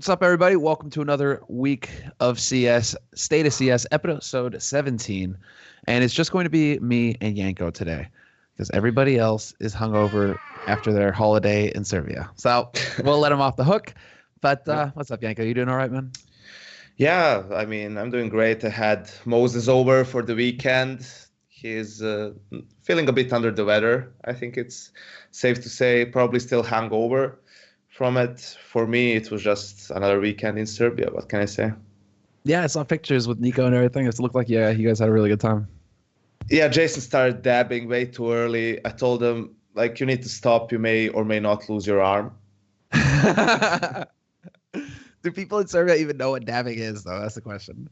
What's up, everybody? Welcome to another week of CS, State of CS, episode 17. And it's just going to be me and Yanko today because everybody else is hungover after their holiday in Serbia. So we'll let them off the hook. But what's up, Yanko? You doing all right, man? Yeah, I mean, I'm doing great. I had Moses over for the weekend. He's feeling a bit under the weather. I think it's safe to say, probably still hangover from it. For me, it was just another weekend in Serbia. What can I say? Yeah, I saw pictures with Nico and everything. It looked like, yeah, you guys had a really good time. Yeah, Jason started dabbing way too early. I told him, like, you need to stop. You may or may not lose your arm. Do people in Serbia even know what dabbing is, though? That's the question.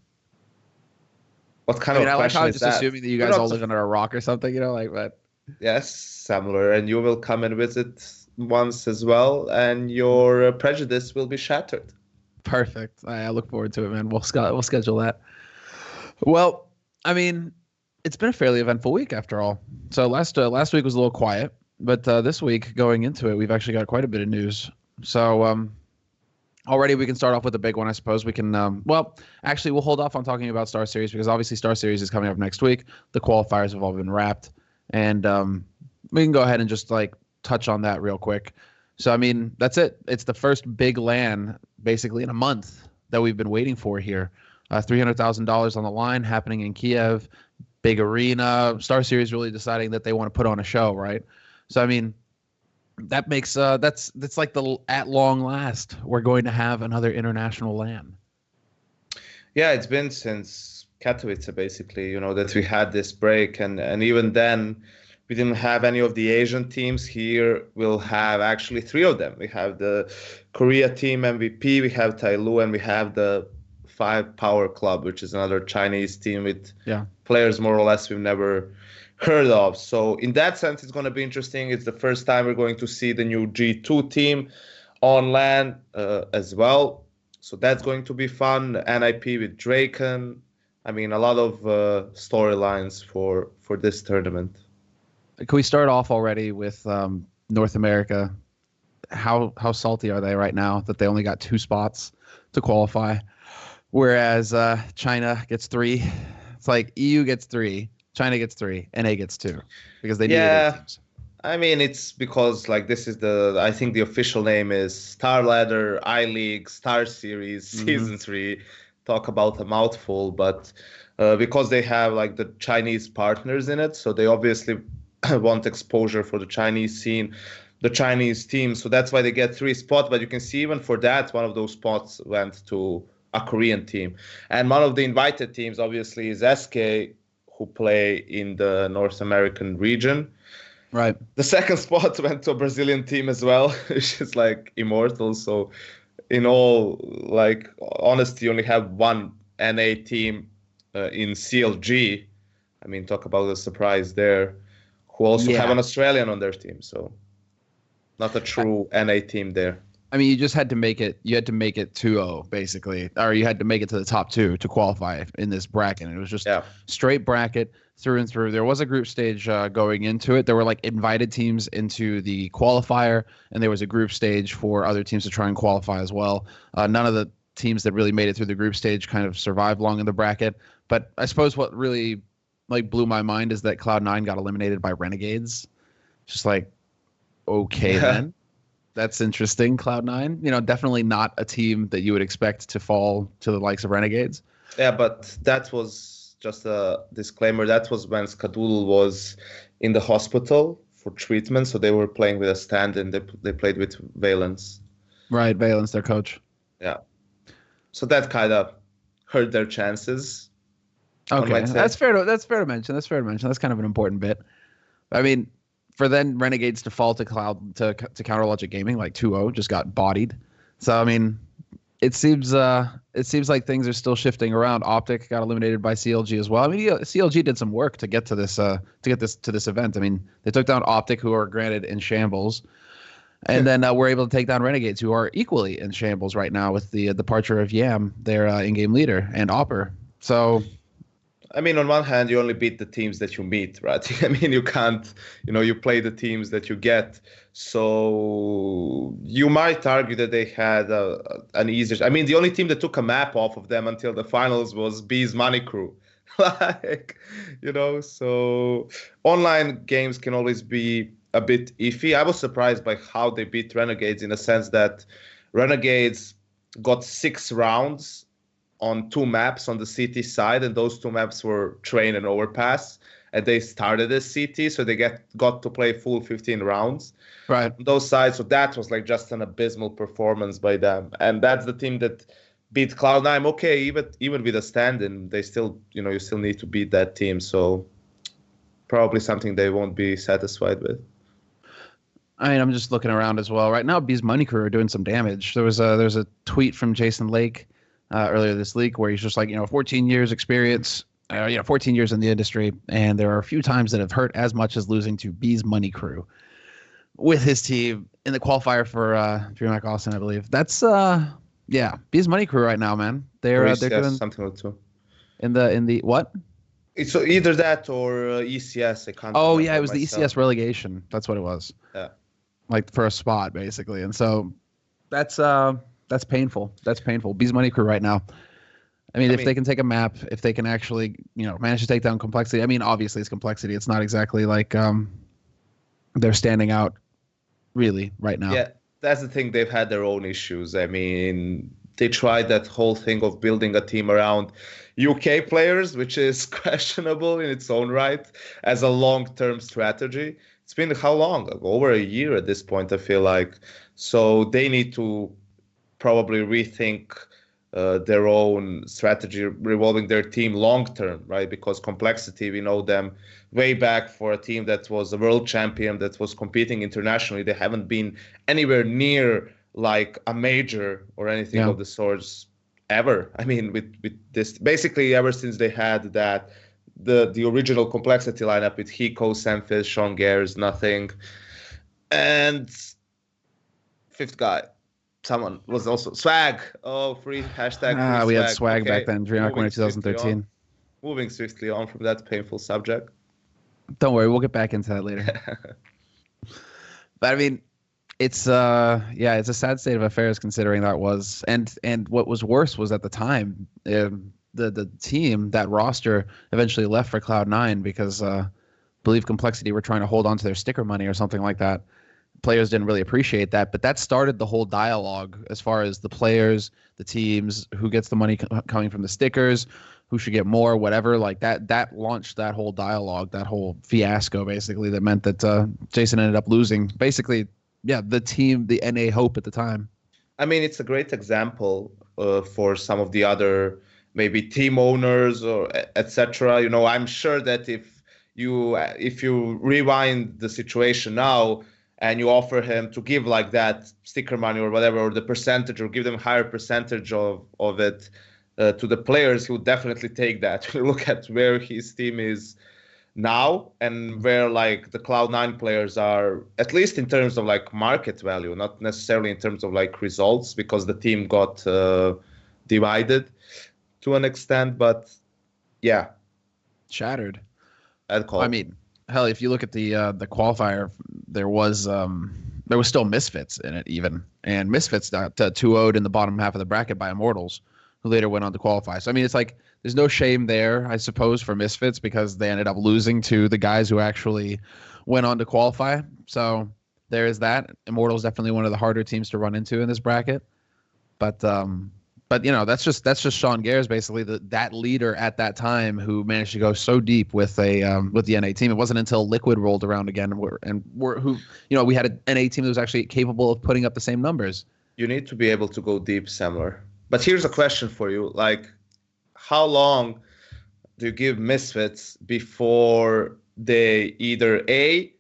What kind of I like question how I'm is just that? assuming that you We're guys not all live under a rock or something, but Yes, similar. And you will come and visit once as well, and your prejudice will be shattered. perfect. I look forward to it, man. We'll schedule that. Well, I mean, it's been a fairly eventful week after all. So last week was a little quiet, but this week going into it, we've actually got quite a bit of news. So already we can start off with a big one, I suppose. We can actually we'll hold off on talking about Starseries because obviously Starseries is coming up next week. The qualifiers have all been wrapped, and we can go ahead and just like touch on that real quick. So I mean, that's it. It's the first big LAN basically in a month that we've been waiting for here. $300,000 on the line, happening in Kiev, big arena. Starseries really deciding that they want to put on a show, right? So I mean, that makes that's like the at long last we're going to have another international LAN. Yeah, it's been since Katowice, basically, that we had this break. And even then, we didn't have any of the Asian teams. Here we'll have actually three of them. We have the Korea team MVP, we have Tailu, and we have the Five Power Club, which is another Chinese team with players more or less we've never heard of. So in that sense, it's going to be interesting. It's the first time we're going to see the new G2 team on LAN as well. So that's going to be fun. NIP with Draken. I mean, a lot of storylines for this tournament. Can we start off already with North America? How salty are they right now that they only got 2 spots to qualify, whereas China gets 3? It's like EU gets 3, China gets 3, NA gets 2 because they needed 8 teams. I mean, it's because like this is I think the official name is Star Ladder, I-League, Starseries, Season 3. Talk about a mouthful, but because they have like the Chinese partners in it, so they obviously want exposure for the Chinese scene, the Chinese team. So that's why they get 3 spots. But you can see even for that, one of those spots went to a Korean team. And one of the invited teams, obviously, is SK, who play in the North American region. Right. The second spot went to a Brazilian team as well, which is like immortal. So in all, like, honesty, you only have one NA team in CLG. I mean, talk about a surprise there, who also have an Australian on their team. So not a true NA team there. I mean, you just had to make it. You had to make it 2-0, basically, or you had to make it to the top 2 to qualify in this bracket. It was just straight bracket through and through. There was a group stage going into it. There were like invited teams into the qualifier, and there was a group stage for other teams to try and qualify as well. None of the teams that really made it through the group stage kind of survived long in the bracket. But I suppose what really like blew my mind is that Cloud9 got eliminated by Renegades. Just like, okay then. That's interesting, Cloud9. Definitely not a team that you would expect to fall to the likes of Renegades. Yeah, but that was just a disclaimer. That was when Skadoodle was in the hospital for treatment, so they were playing with a stand, and they played with Valence. Right, Valence, their coach. Yeah. So that kind of hurt their chances. Okay, that's fair to mention. That's kind of an important bit. I mean, for then Renegades to fall to Counter Logic Gaming like 2-0 just got bodied. So I mean, it seems like things are still shifting around. Optic got eliminated by CLG as well. I mean, CLG did some work to get to this event. I mean, they took down Optic, who are granted in shambles, and then we're able to take down Renegades, who are equally in shambles right now with the departure of Yam, their in-game leader, and Opper. So I mean, on one hand, you only beat the teams that you meet, right? I mean, you can't, you play the teams that you get. So you might argue that they had an easier. I mean, the only team that took a map off of them until the finals was B's Money Crew. So online games can always be a bit iffy. I was surprised by how they beat Renegades in the sense that Renegades got 6 rounds on 2 maps on the CT side, and those 2 maps were Train and Overpass, and they started as CT, so they got to play full 15 rounds right on those sides. So that was like just an abysmal performance by them, and that's the team that beat Cloud9. Okay, even with a stand-in, they still, you still need to beat that team, so probably something they won't be satisfied with. I mean, I'm just looking around as well right now. B's Money Crew are doing some damage. There's a tweet from Jason Lake earlier this week where he's just like, 14 years experience, 14 years in the industry, and there are a few times that have hurt as much as losing to B's Money Crew with his team in the qualifier for DreamHack Austin, I believe. That's B's Money Crew right now, man. They're doing something like that. In the what? It's either that or ECS. I can't. Oh yeah, it was myself. The ECS relegation. That's what it was. Yeah. Like for a spot, basically, and so that's painful. That's painful. B's Money Crew right now. I mean, if they can take a map, if they can actually, manage to take down complexity. I mean, obviously it's complexity. It's not exactly like they're standing out really right now. Yeah, that's the thing. They've had their own issues. I mean, they tried that whole thing of building a team around UK players, which is questionable in its own right as a long-term strategy. It's been how long? Over a year at this point, I feel like. So they need to probably rethink their own strategy revolving their team long-term, right? Because complexity, we know them way back for a team that was a world champion, that was competing internationally. They haven't been anywhere near like a major or anything of the sorts ever. I mean, with this, basically ever since they had that, the original complexity lineup with Hiko, Semfis, Sean Gares, nothing. And 5th guy, someone was also Swag. Oh, free hashtag. Free we had Swag back then, DreamHack Winter 2013. Moving swiftly on from that painful subject. Don't worry, we'll get back into that later. But I mean, it's it's a sad state of affairs considering that was, and what was worse was at the time, the team, that roster eventually left for Cloud9 because I believe Complexity were trying to hold on to their sticker money or something like that. Players didn't really appreciate that, but that started the whole dialogue as far as the players, the teams, who gets the money coming from the stickers, who should get more, whatever. Like that launched that whole dialogue, that whole fiasco, basically, that meant that Jason ended up losing. Basically, the team, the NA Hope at the time. I mean, it's a great example for some of the other maybe team owners or etc. I'm sure that if you rewind the situation now and you offer him to give like that sticker money or whatever, or the percentage, or give them a higher percentage of it to the players, he would definitely take that. Look at where his team is now and where like the Cloud9 players are, at least in terms of like market value, not necessarily in terms of like results, because the team got divided to an extent, but shattered. I mean, hell, if you look at the qualifier, there was still Misfits in it even, and Misfits got 2-0'd in the bottom half of the bracket by Immortals, who later went on to qualify. So I mean, it's like there's no shame there, I suppose, for Misfits because they ended up losing to the guys who actually went on to qualify. So there is that. Immortals definitely one of the harder teams to run into in this bracket, but that's just Sean Gares, basically that leader at that time who managed to go so deep with the NA team. It wasn't until Liquid rolled around again we had an NA team that was actually capable of putting up the same numbers. You need to be able to go deep somewhere. But here's a question for you: like, how long do you give Misfits before they either A,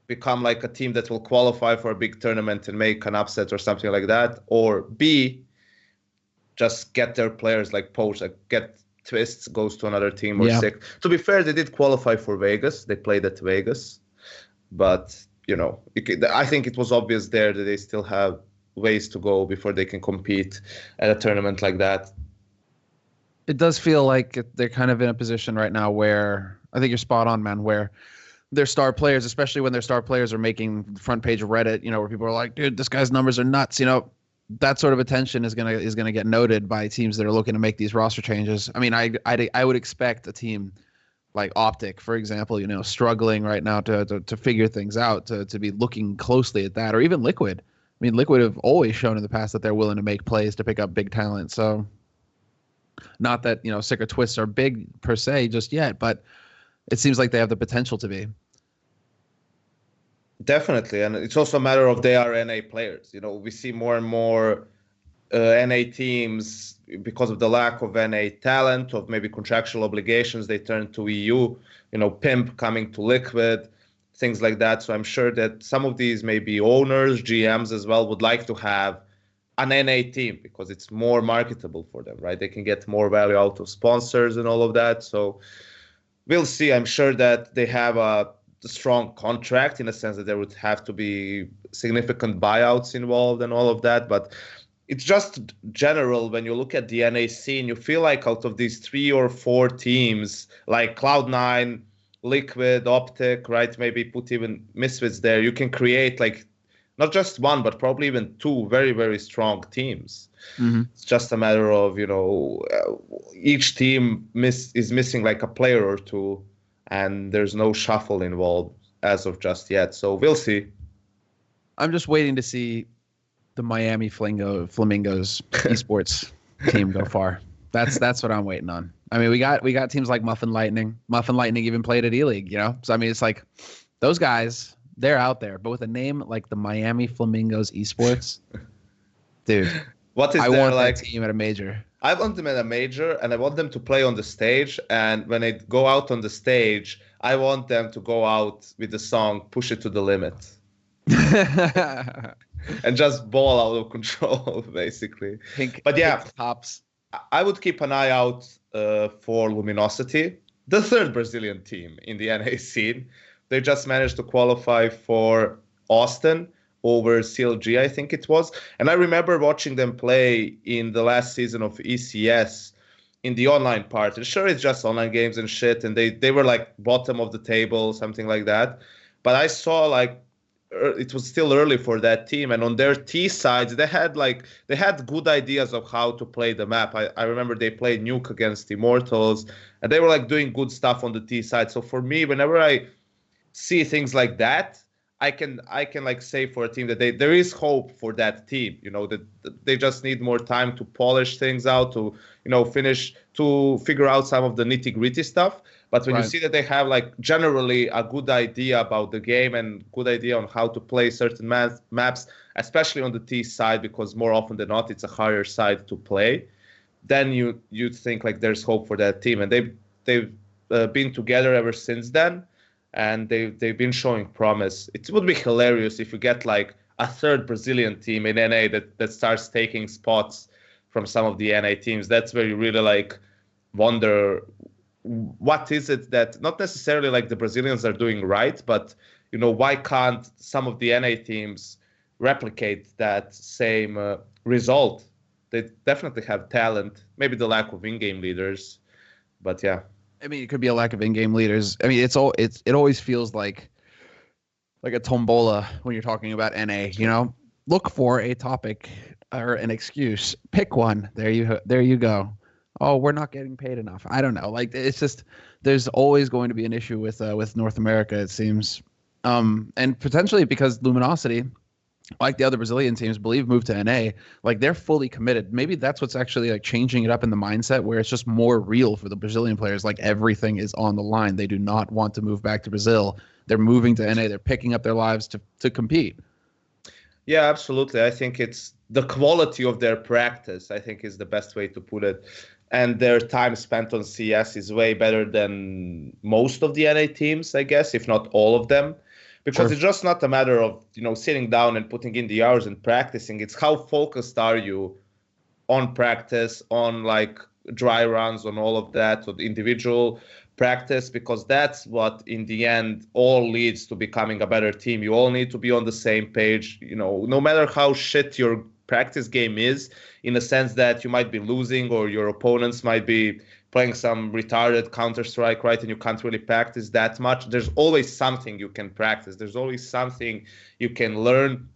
become like a team that will qualify for a big tournament and make an upset or something like that, or B, just get their players like poached, like get Twists, goes to another team, or Sick. To be fair, they did qualify for Vegas. They played at Vegas. But, I think it was obvious there that they still have ways to go before they can compete at a tournament like that. It does feel like they're kind of in a position right now where I think you're spot on, man, where their star players, especially when their star players are making front page of Reddit, where people are like, dude, this guy's numbers are nuts. That sort of attention is gonna get noted by teams that are looking to make these roster changes. I mean, I would expect a team like Optic, for example, struggling right now to figure things out, to be looking closely at that, or even Liquid. I mean, Liquid have always shown in the past that they're willing to make plays to pick up big talent. So not that, Sicker Twists are big per se just yet, but it seems like they have the potential to be. Definitely. And it's also a matter of they are NA players. We see more and more NA teams, because of the lack of NA talent, of maybe contractual obligations, they turn to EU, Pimp coming to Liquid, things like that. So I'm sure that some of these maybe owners, GMs as well, would like to have an NA team because it's more marketable for them, right? They can get more value out of sponsors and all of that. So we'll see. I'm sure that they have a strong contract in a sense that there would have to be significant buyouts involved and all of that. But it's just general when you look at the NA scene, you feel like out of these 3 or 4 teams, like Cloud9, Liquid, Optic, right? Maybe put even Misfits there. You can create like not just one, but probably even 2 very, very strong teams. Mm-hmm. It's just a matter of, each team is missing like a player or 2, and there's no shuffle involved as of just yet. So we'll see. I'm just waiting to see the Miami Flamingos esports team go far. That's what I'm waiting on. I mean, we got teams like Muffin Lightning. Muffin Lightning even played at E-League, So I mean, it's like those guys, they're out there. But with a name like the Miami Flamingos esports, dude, I want that team at a major. I want them at a major, and I want them to play on the stage. And when they go out on the stage, I want them to go out with the song "Push It to the Limit." And just ball out of control, basically. Pink tops. I would keep an eye out for Luminosity, the 3rd Brazilian team in the NA scene. They just managed to qualify for Austin over CLG, I think it was. And I remember watching them play in the last season of ECS in the online part. And sure, it's just online games and shit, and they were like bottom of the table, something like that. But I saw like it was still early for that team, and on their T sides they had good ideas of how to play the map. I remember they played Nuke against Immortals, and they were like doing good stuff on the T side. So for me, whenever I see things like that, I can like say for a team that there is hope for that team. That they just need more time to polish things out, to figure out some of the nitty gritty stuff. But when you see that they have like generally a good idea about the game and good idea on how to play certain maps, especially on the T side, because more often than not it's a higher side to play, then you think like there's hope for that team, and they've been together ever since then, and they've been showing promise. It would be hilarious if you get like a 3rd Brazilian team in NA that starts taking spots from some of the NA teams. That's where you really like wonder what is it that not necessarily like the Brazilians are doing right, but why can't some of the NA teams replicate that same result? They definitely have talent, maybe the lack of in-game leaders, but yeah. I mean, it could be a lack of in-game leaders. I mean, it always feels like a tombola when you're talking about NA. Look for a topic or an excuse. Pick one. There you go. Oh, we're not getting paid enough. I don't know. Like, it's just there's always going to be an issue with North America, it seems, and potentially because Luminosity, like the other Brazilian teams, moved to NA. Like, they're fully committed. Maybe that's what's actually like changing it up in the mindset, where it's just more real for the Brazilian players. Like, everything is on the line. They do not want to move back to Brazil. They're moving to NA. They're picking up their lives to compete. Yeah, absolutely. I think it's the quality of their practice, I think, is the best way to put it. And their time spent on CS is way better than most of the NA teams, I guess, if not all of them. Because It's just not a matter of, sitting down and putting in the hours and practicing. It's how focused are you on practice, on like dry runs, on all of that, or the individual practice, because that's what in the end all leads to becoming a better team. You all need to be on the same page. No matter how shit your practice game is, in a sense that you might be losing or your opponents might be playing some retarded Counter-Strike, right? And you can't really practice that much. There's always something you can practice. There's always something you can learn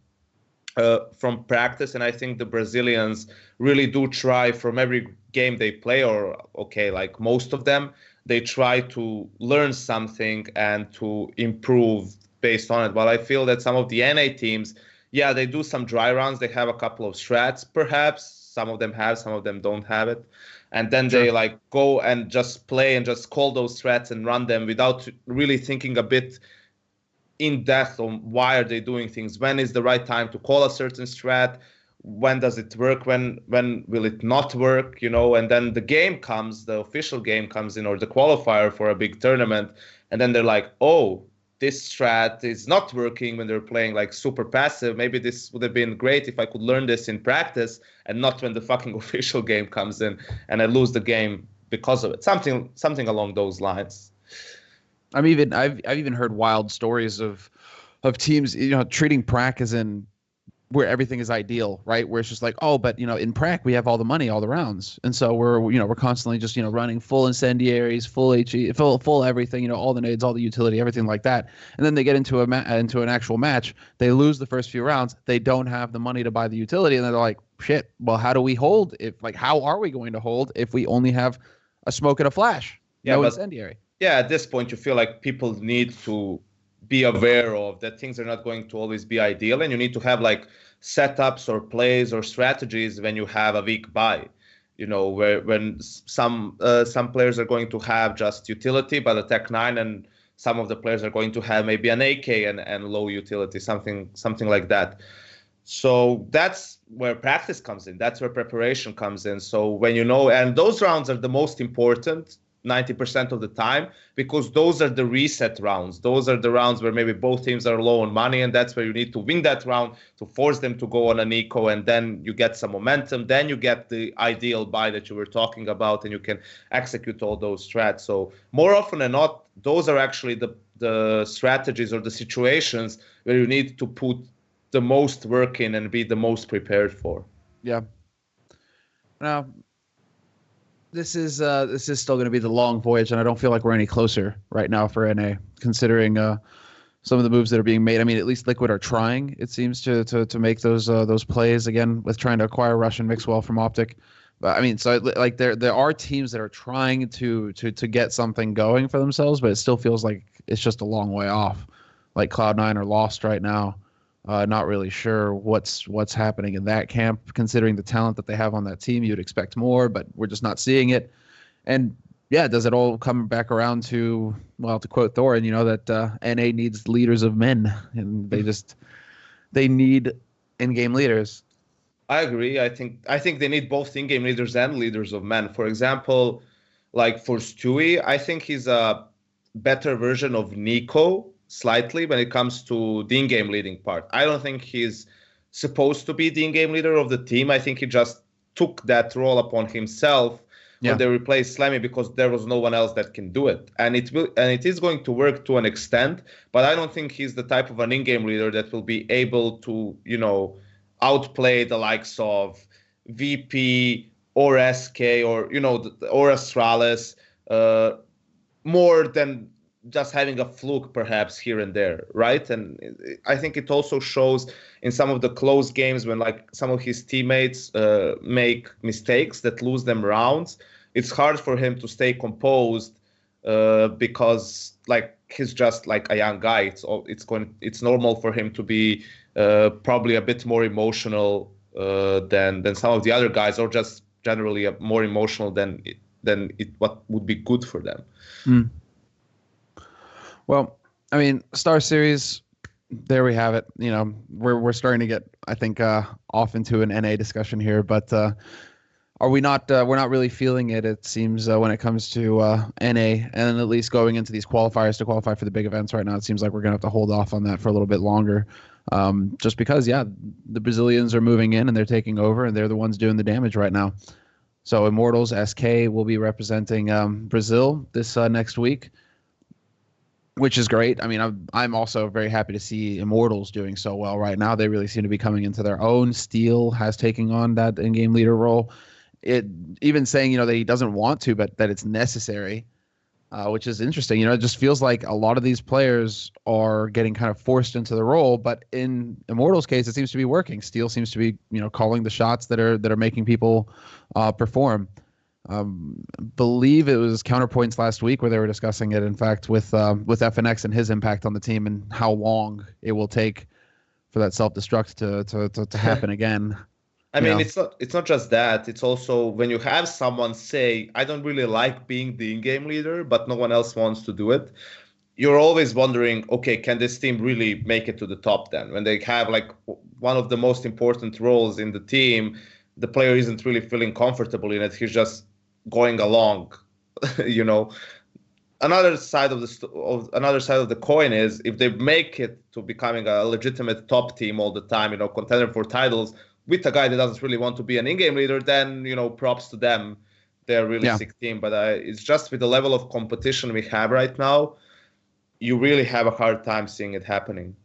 from practice. And I think the Brazilians really do try from every game they play, or okay, like most of them, they try to learn something and to improve based on it. But I feel that some of the NA teams, yeah, they do some dry runs. They have a couple of strats, perhaps. Some of them have, some of them don't have it. And then Sure. they like go and just play and just call those strats and run them without really thinking a bit in depth on why are they doing things. When is the right time to call a certain strat? When does it work? When will it not work? You know, and then the game comes, the official game comes in, or the qualifier for a big tournament, and then they're like, oh, this strat is not working when they're playing like super passive. Maybe this would have been great if I could learn this in practice and not when the fucking official game comes in and I lose the game because of it. Something along those lines. I've even heard wild stories of teams, treating prac as in where everything is ideal, right? Where it's just like, oh, but in prac we have all the money, all the rounds, and so we're constantly just running full incendiaries, full HE, full everything, all the nades, all the utility, everything like that. And then they get into into an actual match, they lose the first few rounds, they don't have the money to buy the utility, and they're like, shit. Well, how do we hold? How are we going to hold if we only have a smoke and a flash, no incendiary? Yeah, at this point, you feel like people need to be aware of that things are not going to always be ideal, and you need to have like setups or plays or strategies when you have a weak buy. When some players are going to have just utility but attack 9, and some of the players are going to have maybe an AK and low utility, something like that. So that's where practice comes in. That's where preparation comes in. So when and those rounds are the most important 90% of the time, because those are the reset rounds. Those are the rounds where maybe both teams are low on money, and that's where you need to win that round to force them to go on an eco, and then you get some momentum. Then you get the ideal buy that you were talking about, and you can execute all those strats. So more often than not, those are actually the strategies or the situations where you need to put the most work in and be the most prepared for. Yeah. Now, this is still going to be the long voyage, and I don't feel like we're any closer right now for NA, considering some of the moves that are being made. I mean, at least Liquid are trying, it seems, to make those plays again with trying to acquire Russian Mixwell from Optic. But I mean, so like there are teams that are trying to get something going for themselves, but it still feels like it's just a long way off. Like Cloud9 are lost right now. Not really sure what's happening in that camp, considering the talent that they have on that team. You'd expect more, but we're just not seeing it. And yeah, does it all come back around to, well, to quote Thorin, that NA needs leaders of men, and they need in-game leaders. I agree. I think they need both in-game leaders and leaders of men. For example, like for Stewie, I think he's a better version of Nico slightly when it comes to the in-game leading part. I don't think he's supposed to be the in-game leader of the team. I think he just took that role upon himself when they replaced Slammy, because there was no one else that can do it. And it is going to work to an extent, but I don't think he's the type of an in-game leader that will be able to, outplay the likes of VP or SK or or Astralis more than just having a fluke perhaps here and there, right? And I think it also shows in some of the close games when like some of his teammates make mistakes that lose them rounds. It's hard for him to stay composed because like he's just like a young guy. It's normal for him to be probably a bit more emotional than some of the other guys, or just generally more emotional than what would be good for them. Mm. Well, I mean, Starseries, there we have it. We're starting to get, I think, off into an NA discussion here, but are we not? We're not really feeling it. It seems when it comes to NA, and at least going into these qualifiers to qualify for the big events right now, it seems like we're gonna have to hold off on that for a little bit longer, just because, the Brazilians are moving in and they're taking over, and they're the ones doing the damage right now. So Immortals SK will be representing Brazil this next week. which is great. I mean, I'm also very happy to see Immortals doing so well right now. They really seem to be coming into their own. Steel has taken on that in-game leader role. It even saying, that he doesn't want to, but that it's necessary, which is interesting. It just feels like a lot of these players are getting kind of forced into the role, but in Immortals' case, it seems to be working. Steel seems to be, calling the shots that are making people perform. Believe it was Counterpoints last week where they were discussing it, in fact, with FNX and his impact on the team and how long it will take for that self-destruct to happen again. I mean, it's not just that. It's also when you have someone say, I don't really like being the in-game leader, but no one else wants to do it. You're always wondering, okay, can this team really make it to the top then? When they have like one of the most important roles in the team, the player isn't really feeling comfortable in it. He's just going along, Another side of the coin is if they make it to becoming a legitimate top team all the time, contender for titles with a guy that doesn't really want to be an in-game leader, then props to them. They're a really sick team. But it's just with the level of competition we have right now, you really have a hard time seeing it happening.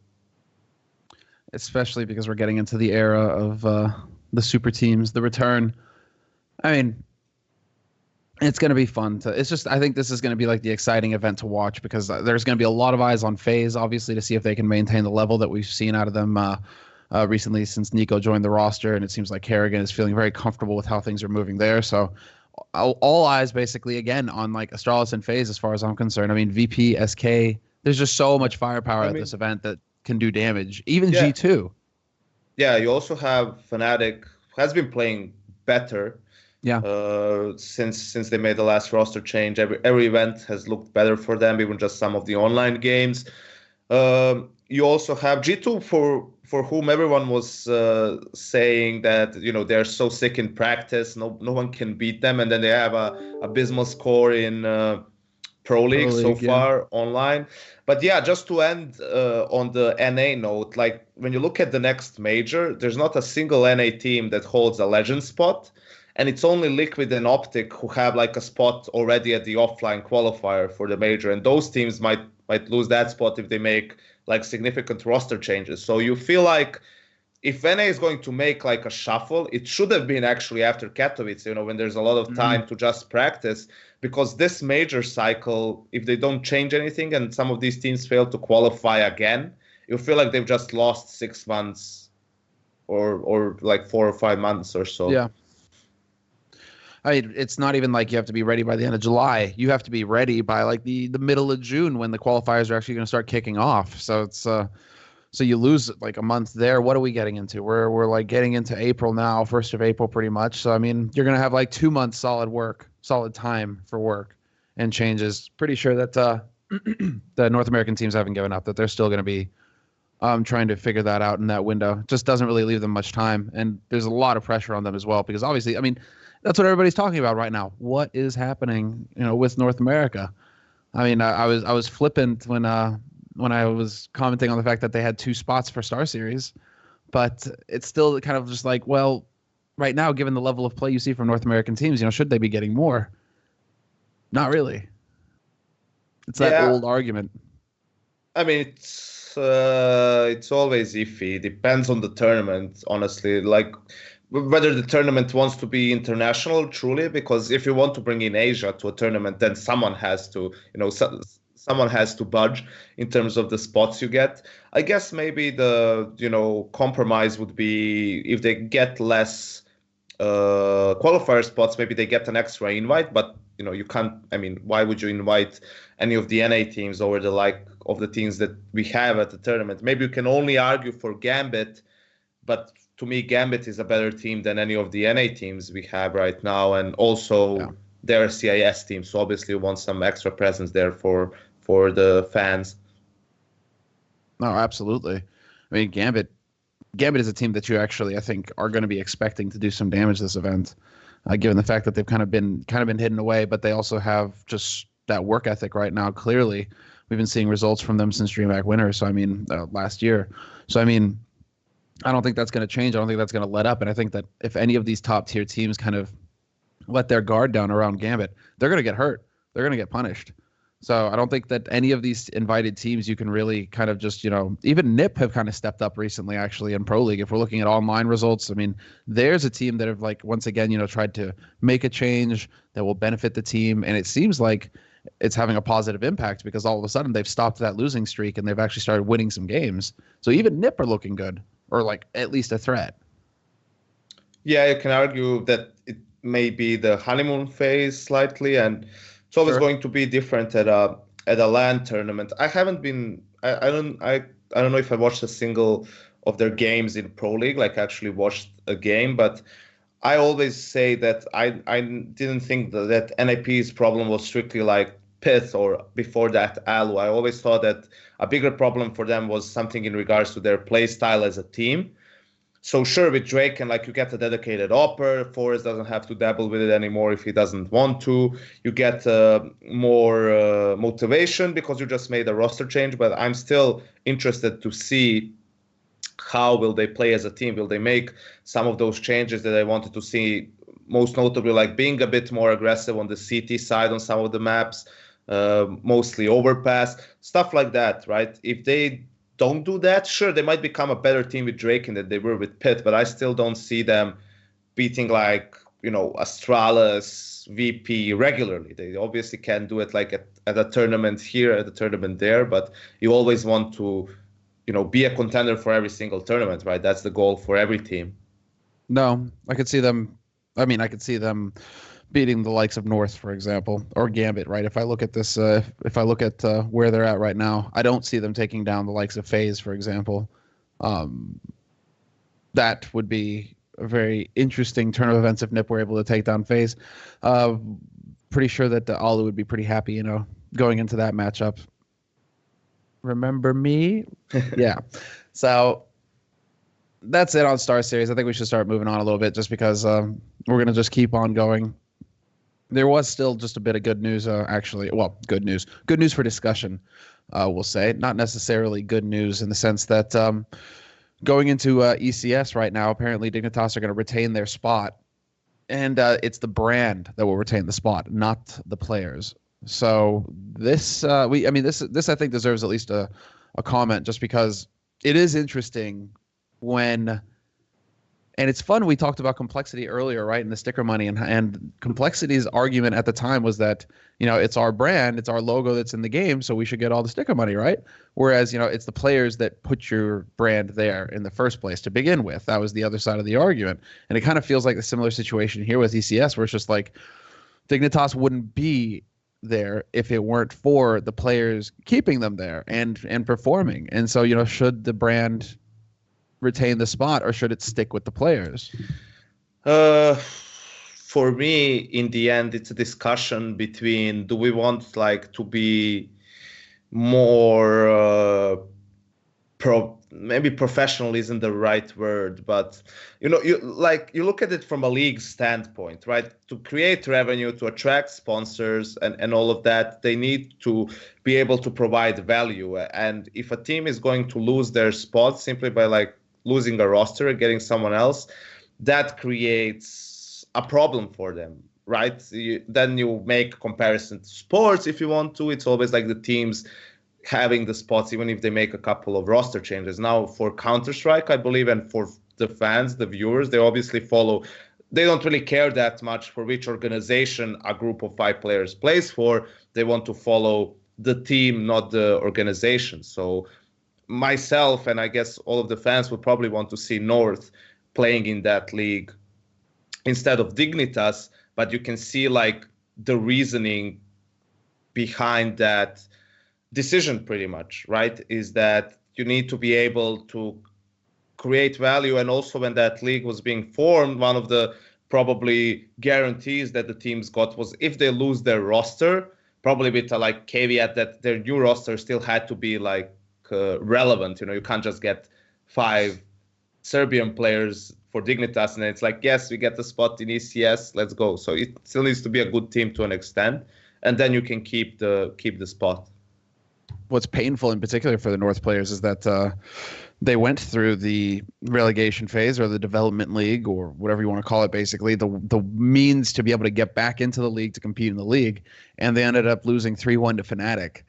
Especially because we're getting into the era of the super teams, the return. I mean, it's going to be fun I think this is going to be like the exciting event to watch because there's going to be a lot of eyes on FaZe, obviously, to see if they can maintain the level that we've seen out of them recently since Nico joined the roster. And it seems like Kerrigan is feeling very comfortable with how things are moving there. So all eyes basically, again, on like Astralis and FaZe as far as I'm concerned. I mean, VP, SK, there's just so much firepower at this event that can do damage. Even G2. Yeah, you also have Fnatic, who has been playing better. Yeah. Since they made the last roster change, every event has looked better for them, even just some of the online games. You also have G2 for whom everyone was saying that they're so sick in practice, no one can beat them, and then they have a abysmal score in Pro League so far online. But yeah, just to end on the NA note, like when you look at the next major, there's not a single NA team that holds a legend spot. And it's only Liquid and Optic who have like a spot already at the offline qualifier for the major. And those teams might lose that spot if they make like significant roster changes. So you feel like if NA is going to make like a shuffle, it should have been actually after Katowice, when there's a lot of time to just practice. Because this major cycle, if they don't change anything and some of these teams fail to qualify again, you feel like they've just lost 6 months or like 4 or 5 months or so. Yeah. I mean, it's not even like you have to be ready by the end of July. You have to be ready by like the middle of June when the qualifiers are actually going to start kicking off. So it's so you lose like a month there. What are we getting into? We're like getting into April now, 1st of April pretty much. So I mean, you're going to have like 2 months solid time for work and changes. Pretty sure that the North American teams haven't given up, that they're still going to be trying to figure that out in that window. Just doesn't really leave them much time. And there's a lot of pressure on them as well because obviously, I mean, that's what everybody's talking about right now. What is happening, with North America? I mean, I was flippant when I was commenting on the fact that they had 2 spots for Starseries, but it's still kind of just like, well, right now, given the level of play you see from North American teams, should they be getting more? Not really. It's that old argument. I mean, it's always iffy. It depends on the tournament, honestly. Like, whether the tournament wants to be international truly, because if you want to bring in Asia to a tournament, then someone has to, someone has to budge in terms of the spots you get. I guess maybe the, compromise would be if they get less qualifier spots, maybe they get an extra invite, but, you can't, I mean, why would you invite any of the NA teams over the like of the teams that we have at the tournament? Maybe you can only argue for Gambit, but to me, Gambit is a better team than any of the NA teams we have right now, and also they're a CIS team, so obviously you want some extra presence there for the fans. No, absolutely. I mean, Gambit is a team that you actually, I think, are going to be expecting to do some damage this event, given the fact that they've kind of been hidden away, but they also have just that work ethic right now. Clearly, we've been seeing results from them since DreamHack Winter. So I mean, last year. So I mean, I don't think that's going to change. I don't think that's going to let up. And I think that if any of these top tier teams kind of let their guard down around Gambit, they're going to get hurt. They're going to get punished. So I don't think that any of these invited teams you can really kind of just, even NIP have kind of stepped up recently, actually, in Pro League. If we're looking at online results, I mean, there's a team that have, like, once again, tried to make a change that will benefit the team. And it seems like it's having a positive impact because all of a sudden they've stopped that losing streak and they've actually started winning some games. So even NIP are looking good, or like at least a threat. Yeah, you can argue that it may be the honeymoon phase slightly, and it's always going to be different at a LAN tournament. I haven't been. I don't know if I watched a single of their games in Pro League, like actually watched a game, but I always say that I didn't think that NIP's problem was strictly like Pith or before that Alu. I always thought that a bigger problem for them was something in regards to their play style as a team. So sure, with Drake, and like you get a dedicated opper, Forrest doesn't have to dabble with it anymore if he doesn't want to. You get more motivation because you just made a roster change. But I'm still interested to see how will they play as a team. Will they make some of those changes that I wanted to see, most notably like being a bit more aggressive on the CT side on some of the maps, mostly overpass, stuff like that, right? If they don't do that, sure, they might become a better team with Drake than they were with Pitt, but I still don't see them beating like, Astralis, VP regularly. They obviously can do it like at a tournament here, at a tournament there, but you always want to, be a contender for every single tournament, right? That's the goal for every team. No, I could see them. I mean, I could see them beating the likes of North, for example, or Gambit, right? If I look at this, if I look at where they're at right now, I don't see them taking down the likes of FaZe, for example. That would be a very interesting turn of events if NIP were able to take down FaZe. Pretty sure that Alu would be pretty happy, going into that matchup. Remember me? Yeah. So that's it on Starseries. I think we should start moving on a little bit just because we're going to just keep on going. There was still just a bit of good news, actually. Well, good news. Good news for discussion, we'll say. Not necessarily good news in the sense that going into ECS right now, apparently Dignitas are going to retain their spot. And it's the brand that will retain the spot, not the players. So this, this I think deserves at least a comment just because it is interesting when... And it's fun. We talked about complexity earlier, right? And the sticker money and complexity's argument at the time was that, it's our brand, it's our logo that's in the game, so we should get all the sticker money, right? Whereas, it's the players that put your brand there in the first place to begin with. That was the other side of the argument. And it kind of feels like a similar situation here with ECS, where it's just like Dignitas wouldn't be there if it weren't for the players keeping them there and performing. And so, should the brand retain the spot or should it stick with the players? For me, in the end, it's a discussion between, do we want like to be more maybe professional isn't the right word, but you look at it from a league standpoint, right? To create revenue, to attract sponsors and all of that, they need to be able to provide value. And if a team is going to lose their spot simply by like losing a roster and getting someone else, that creates a problem for them, right? Then you make a comparison to sports if you want to. It's always like the teams having the spots, even if they make a couple of roster changes. Now for Counter-Strike, I believe, and for the fans, the viewers, they obviously follow. They don't really care that much for which organization a group of 5 players plays for. They want to follow the team, not the organization. So myself, and I guess all of the fans would probably want to see North playing in that league instead of Dignitas, but you can see like the reasoning behind that decision pretty much, right? Is that you need to be able to create value. And also when that league was being formed, one of the probably guarantees that the teams got was if they lose their roster, probably with a like caveat that their new roster still had to be like relevant. You can't just get 5 Serbian players for Dignitas and it's like, yes, we get the spot in ECS, let's go. So it still needs to be a good team to an extent, and then you can keep the spot. What's painful in particular for the North players is that they went through the relegation phase or the development league or whatever you want to call it, basically the means to be able to get back into the league to compete in the league, and they ended up losing 3-1 to Fnatic.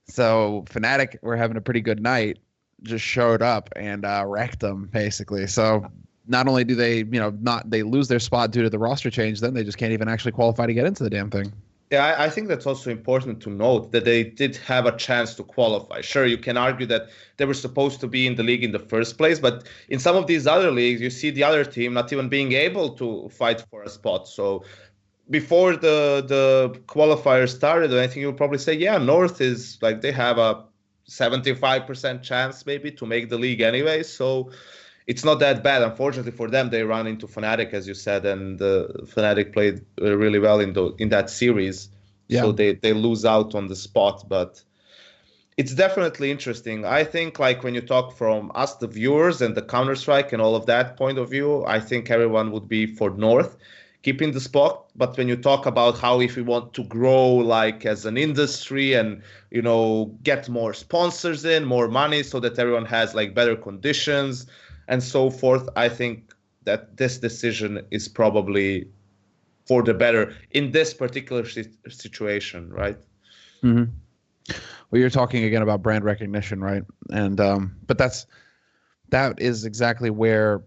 So Fnatic were having a pretty good night, just showed up and wrecked them basically. So not only do they, they lose their spot due to the roster change, then they just can't even actually qualify to get into the damn thing. Yeah, I think that's also important to note that they did have a chance to qualify. Sure, you can argue that they were supposed to be in the league in the first place, but in some of these other leagues, you see the other team not even being able to fight for a spot. So before the qualifier started, I think you'll probably say, yeah, North is like they have a 75% chance maybe to make the league anyway. So it's not that bad. Unfortunately for them, they run into Fnatic, as you said, and Fnatic played really well in that series. Yeah. So they lose out on the spot, but it's definitely interesting. I think like when you talk from us, the viewers, and the Counter-Strike and all of that point of view, I think everyone would be for North keeping the spot. But when you talk about how if we want to grow like as an industry and, get more sponsors in, more money so that everyone has like better conditions and so forth, I think that this decision is probably for the better in this particular situation, right? Mm-hmm. Well, you're talking again about brand recognition, right? And but that is exactly where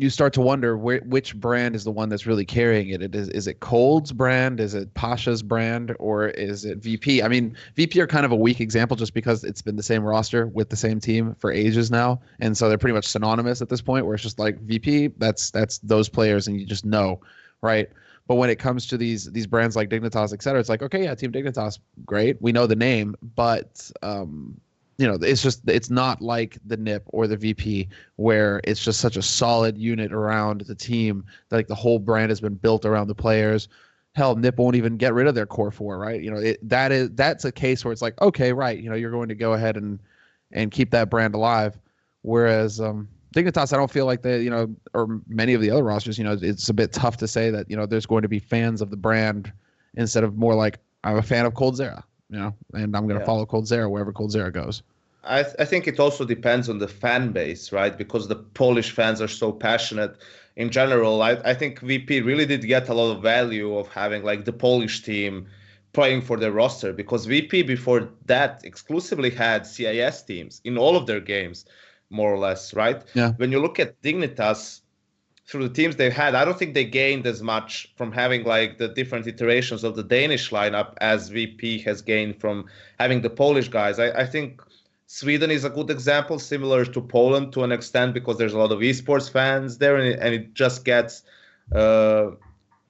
you start to wonder which brand is the one that's really carrying it. Is it Cold's brand? Is it Pasha's brand? Or is it VP? I mean, VP are kind of a weak example just because it's been the same roster with the same team for ages now. And so they're pretty much synonymous at this point where it's just like VP, that's those players and you just know, right? But when it comes to these brands like Dignitas, et cetera, it's like, okay, yeah, Team Dignitas, great. We know the name, but it's not like the NIP or the VP where it's just such a solid unit around the team. Like the whole brand has been built around the players. Hell, NIP won't even get rid of their core four, right? That's a case where it's like, okay, right, you're going to go ahead and keep that brand alive. Whereas Dignitas, I don't feel like they, or many of the other rosters, it's a bit tough to say that, there's going to be fans of the brand instead of more like I'm a fan of Coldzera. And I'm going to follow Coldzera wherever Coldzera goes. I think it also depends on the fan base, right? Because the Polish fans are so passionate in general. I think VP really did get a lot of value of having like the Polish team playing for their roster, because VP before that exclusively had CIS teams in all of their games, more or less, right? Yeah. When you look at Dignitas, through the teams they've had, I don't think they gained as much from having like the different iterations of the Danish lineup as VP has gained from having the Polish guys. I think Sweden is a good example, similar to Poland to an extent, because there's a lot of esports fans there, and it just gets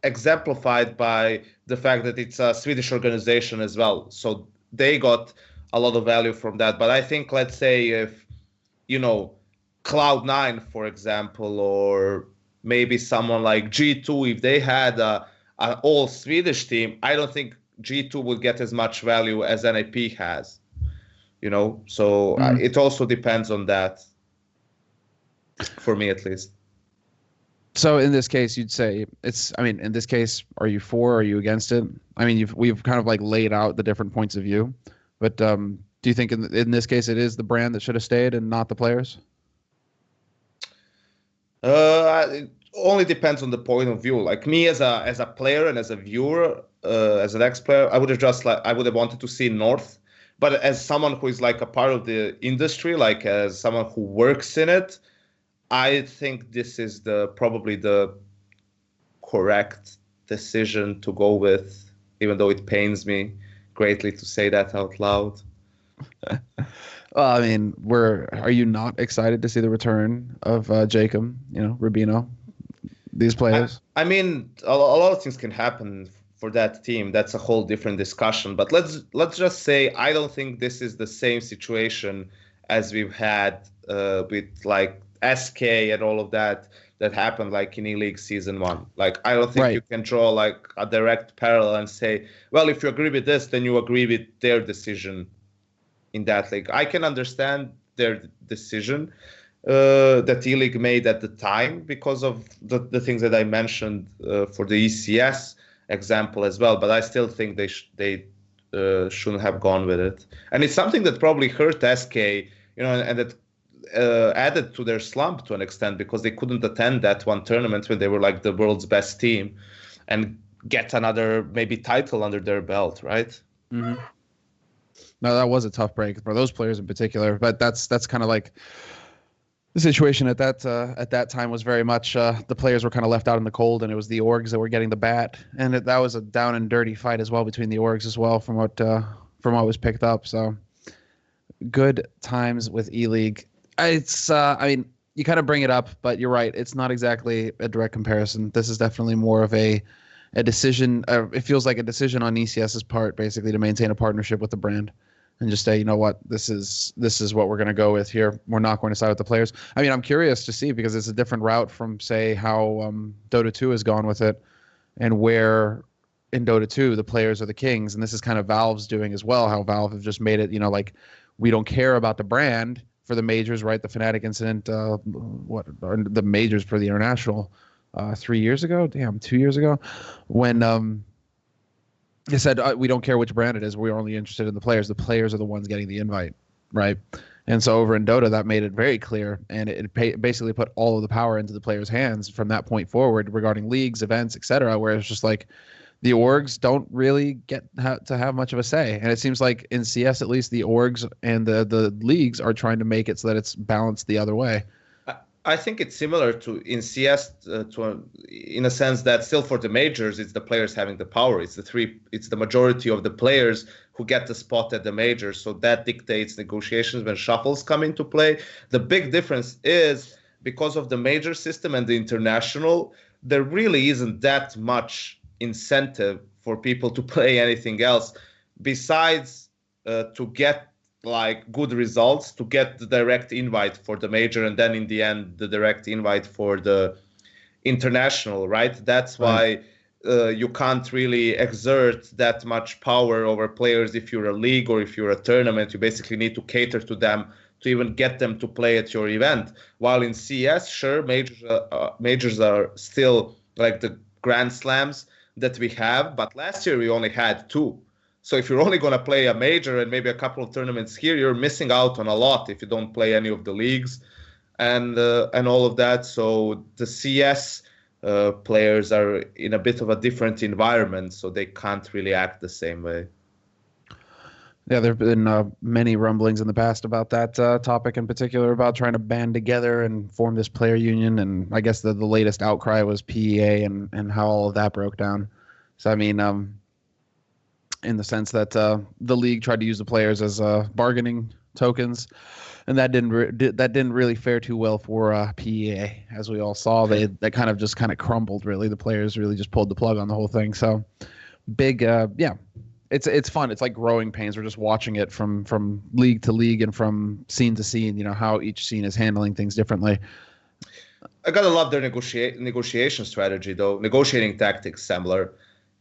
exemplified by the fact that it's a Swedish organization as well. So they got a lot of value from that. But I think, let's say if, Cloud9, for example, or maybe someone like G2, if they had an all Swedish team, I don't think G2 would get as much value as NIP has, so it also depends on that, for me at least. So in this case, you'd say in this case, are you for, or are you against it? I mean, we've kind of like laid out the different points of view, but do you think in this case it is the brand that should have stayed and not the players? It only depends on the point of view. Like me as a player and as a viewer, as an ex-player, I would have wanted to see North. But as someone who is like a part of the industry, like as someone who works in it, I think this is probably the correct decision to go with, even though it pains me greatly to say that out loud. Well, I mean, are you not excited to see the return of Jacob, Rubino, these players? I mean, a lot of things can happen for that team. That's a whole different discussion. But let's just say I don't think this is the same situation as we've had with like SK and all of that happened like in E-League Season 1. Like, I don't think you can draw like a direct parallel and say, well, if you agree with this, then you agree with their decision in that league. I can understand their decision that E-League made at the time because of the things that I mentioned for the ECS example as well. But I still think they shouldn't have gone with it. And it's something that probably hurt SK, and that added to their slump to an extent because they couldn't attend that one tournament when they were like the world's best team and get another maybe title under their belt, right? Mm-hmm. No, that was a tough break for those players in particular, but that's kind of like the situation at that time was very much the players were kind of left out in the cold, and it was the orgs that were getting the bat, and that was a down and dirty fight as well between the orgs as well from what was picked up. So good times with E-League. It's I mean, you kind of bring it up, but you're right. It's not exactly a direct comparison. This is definitely more of a decision. It feels like a decision on ECS's part, basically, to maintain a partnership with the brand and just say, you know what, this is what we're going to go with here. We're not going to side with the players. I mean, I'm curious to see because it's a different route from, say, how Dota 2 has gone with it, and where in Dota 2 the players are the kings, and this is kind of Valve's doing as well. How Valve have just made it, you know, like we don't care about the brand for the majors, right? The Fnatic incident, the majors for the international 3 years ago, 2 years ago, when they said we don't care which brand it is, we're only interested in the players. The players are the ones getting the invite, right? And so over in Dota, that made it very clear, and it basically put all of the power into the players' hands from that point forward regarding leagues, events, etc. Where it's just like the orgs don't really get to have much of a say, and it seems like in CS at least the orgs and the leagues are trying to make it so that it's balanced the other way. I think it's similar to in CS in a sense that still for the majors, it's the players having the power. It's the majority of the players who get the spot at the majors. So that dictates negotiations when shuffles come into play. The big difference is because of the major system and the international, there really isn't that much incentive for people to play anything else besides to get like good results, to get the direct invite for the major, and then in the end the direct invite for the international, right? That's why you can't really exert that much power over players if you're a league or if you're a tournament. You basically need to cater to them to even get them to play at your event. While in CS, sure, majors are still like the grand slams that we have, but last year we only had 2. So if you're only going to play a major and maybe a couple of tournaments here, you're missing out on a lot if you don't play any of the leagues and all of that. So the CS players are in a bit of a different environment, so they can't really act the same way. Yeah, there have been many rumblings in the past about that topic in particular, about trying to band together and form this player union. And I guess the latest outcry was PEA and how all of that broke down. So, I mean, in the sense that the league tried to use the players as bargaining tokens, and that didn't really fare too well for PEA, as we all saw. They kind of crumbled. Really, the players really just pulled the plug on the whole thing. So big, yeah. It's fun. It's like growing pains. We're just watching it from league to league and from scene to scene. You know how each scene is handling things differently. I gotta love their negotiation strategy, though. Negotiating tactics, similar.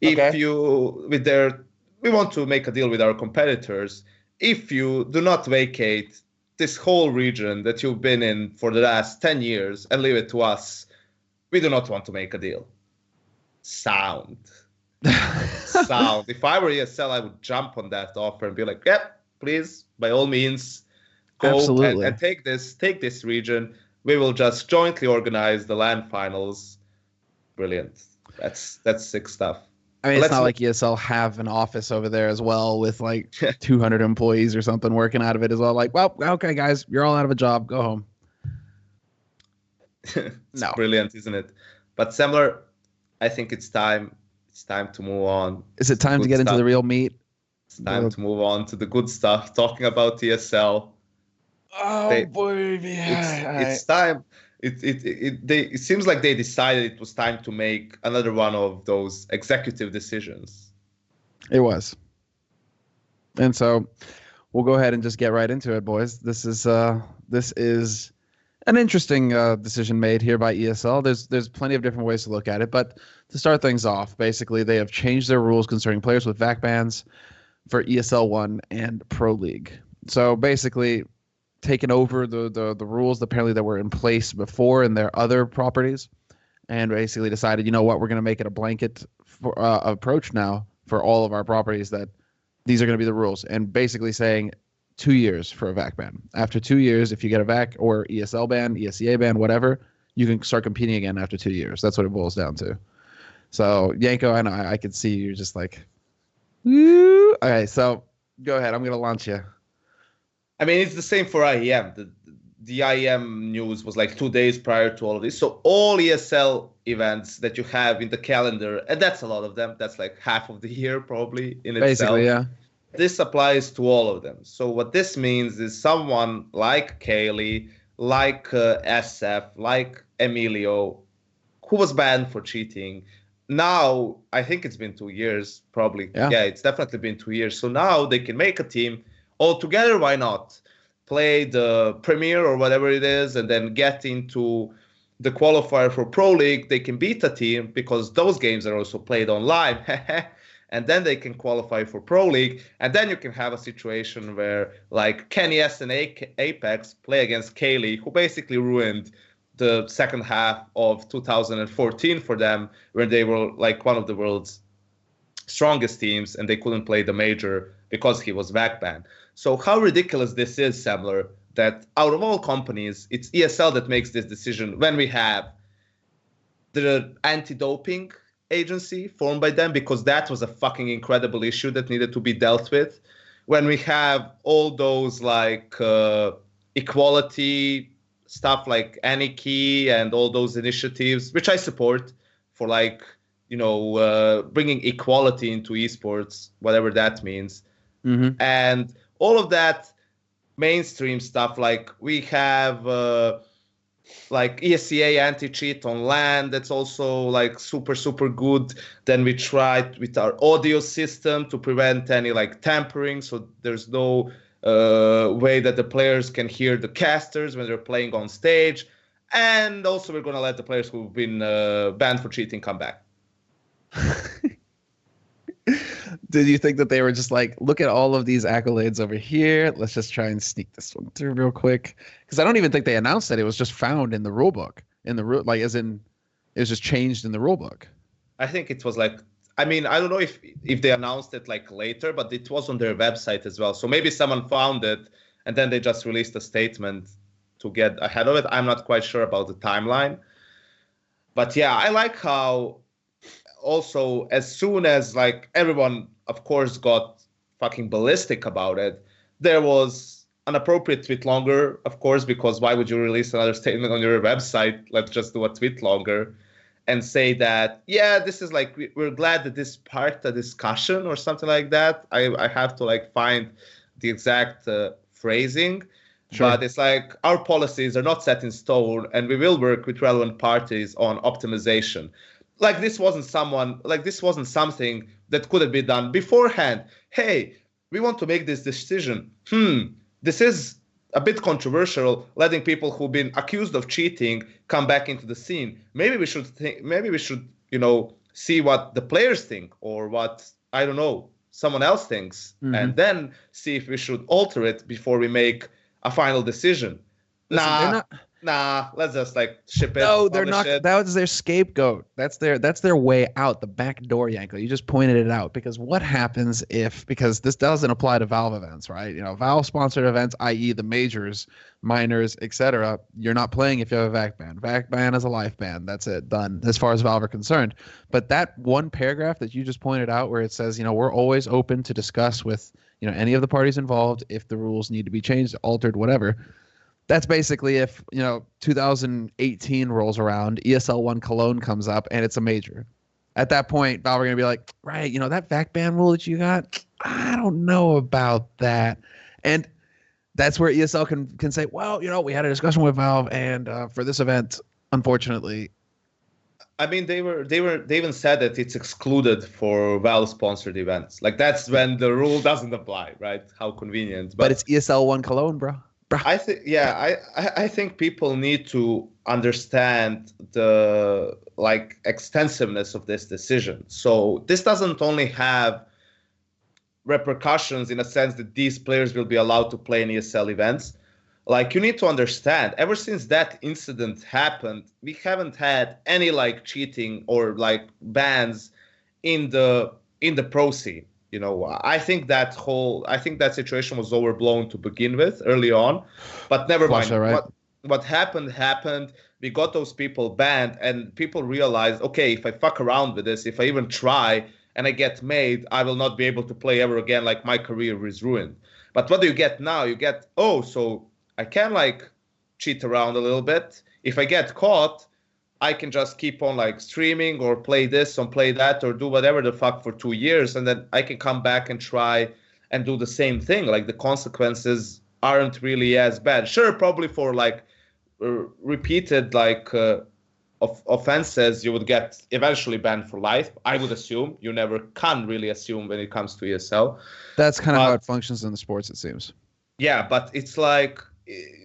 Okay. We want to make a deal with our competitors. If you do not vacate this whole region that you've been in for the last 10 years and leave it to us, we do not want to make a deal. Sound. If I were ESL, I would jump on that offer and be like, yep, please, by all means, go and take this region. We will just jointly organize the LAN finals. Brilliant. That's sick stuff. I mean, it's not like ESL have an office over there as well with like 200 employees or something working out of it as well. Like, well, okay, guys, you're all out of a job. Go home. It's brilliant, isn't it? But Semler, I think it's time. It's time to move on. Is it time to get into the real meat? It's time to move on to the good stuff. Talking about ESL. Oh boy, it's time. It seems like they decided it was time to make another one of those executive decisions. It was. And so we'll go ahead and just get right into it, boys. This is an interesting decision made here by ESL. There's plenty of different ways to look at it, but to start things off, basically they have changed their rules concerning players with VAC bans for ESL 1 and Pro League. So basically taken over the rules apparently that were in place before in their other properties, and basically decided, you know what, we're going to make it a blanket approach now for all of our properties, that these are going to be the rules, and basically saying 2 years for a VAC ban. After 2 years, if you get a VAC or ESL ban, ESEA ban, whatever, you can start competing again after 2 years. That's what it boils down to. So, Yanko, I know I could see you're just like, woo. Okay, so go ahead. I'm going to launch you. I mean, it's the same for IEM. The IEM news was like 2 days prior to all of this. So all ESL events that you have in the calendar, and that's a lot of them. That's like half of the year probably in itself. Basically, yeah. This applies to all of them. So what this means is someone like Kaylee, like SF, like Emilio, who was banned for cheating. Now, I think it's been 2 years, probably. Yeah, it's definitely been 2 years. So now they can make a team all together. Why not? Play the Premier or whatever it is, and then get into the qualifier for Pro League. They can beat a team because those games are also played online. And then they can qualify for Pro League. And then you can have a situation where like Kenny S and Apex play against Kaylee, who basically ruined the second half of 2014 for them, where they were like one of the world's strongest teams and they couldn't play the major because he was VAC banned. So how ridiculous this is, Semler, that out of all companies, it's ESL that makes this decision when we have the anti-doping agency formed by them, because that was a fucking incredible issue that needed to be dealt with. When we have all those like equality stuff like Aniki and all those initiatives, which I support for like, bringing equality into esports, whatever that means. Mm-hmm. And all of that mainstream stuff, like we have like ESEA anti-cheat on LAN, that's also like super, super good. Then we tried with our audio system to prevent any like tampering, so there's no way that the players can hear the casters when they're playing on stage. And also we're going to let the players who've been banned for cheating come back. Did you think that they were just like, look at all of these accolades over here, let's just try and sneak this one through real quick? Because I don't even think they announced that. It was just found in the rule book, like as in it was just changed in the rule book. I think it was like, I mean, I don't know if they announced it like later, but it was on their website as well. So maybe someone found it and then they just released a statement to get ahead of it. I'm not quite sure about the timeline. But yeah, I like how also as soon as like everyone, of course, got fucking ballistic about it, there was an appropriate tweet longer, of course, because why would you release another statement on your website? Let's just do a tweet longer and say that, yeah, this is like, we're glad that this sparked a discussion or something like that. I have to like find the exact phrasing. Sure. But it's like our policies are not set in stone and we will work with relevant parties on optimization. Like this wasn't something that could have been done beforehand. Hey, we want to make this decision. This is a bit controversial, letting people who've been accused of cheating come back into the scene. Maybe we should see what the players think or what, I don't know, someone else thinks, and then see if we should alter it before we make a final decision. Listen, let's just like ship it. No, they're not. That was their scapegoat. That's their way out, the back door, Yanko. You just pointed it out. Because what happens because this doesn't apply to Valve events, right? Valve sponsored events, i.e. the majors, minors, etc. You're not playing if you have a VAC ban. VAC ban is a life ban. That's it, done. As far as Valve are concerned. But that one paragraph that you just pointed out, where it says, we're always open to discuss with any of the parties involved if the rules need to be changed, altered, whatever. That's basically if, 2018 rolls around, ESL 1 Cologne comes up, and it's a major. At that point, Valve are going to be like, right, that VAC ban rule that you got, I don't know about that. And that's where ESL can say, well, we had a discussion with Valve, and for this event, unfortunately. I mean, they even said that it's excluded for Valve-sponsored events. Like, that's when the rule doesn't apply, right? How convenient. But it's ESL 1 Cologne, bro. I think people need to understand the extensiveness of this decision. So this doesn't only have repercussions in a sense that these players will be allowed to play in ESL events. Like, you need to understand, ever since that incident happened, we haven't had any cheating or bans in the pro scene. I think that situation was overblown to begin with early on, but never mind. Right? What happened. We got those people banned, and people realized, okay, if I fuck around with this, if I even try and I get made, I will not be able to play ever again. Like, my career is ruined. But what do you get now? You get, so I can like cheat around a little bit. If I get caught, I can just keep on like streaming or play this or play that or do whatever the fuck for 2 years, and then I can come back and try and do the same thing. Like, the consequences aren't really as bad. Sure, probably for like repeated like offenses, you would get eventually banned for life. I would assume. You never can really assume when it comes to ESL. That's kind of how it functions in the sports, it seems. Yeah, but it's like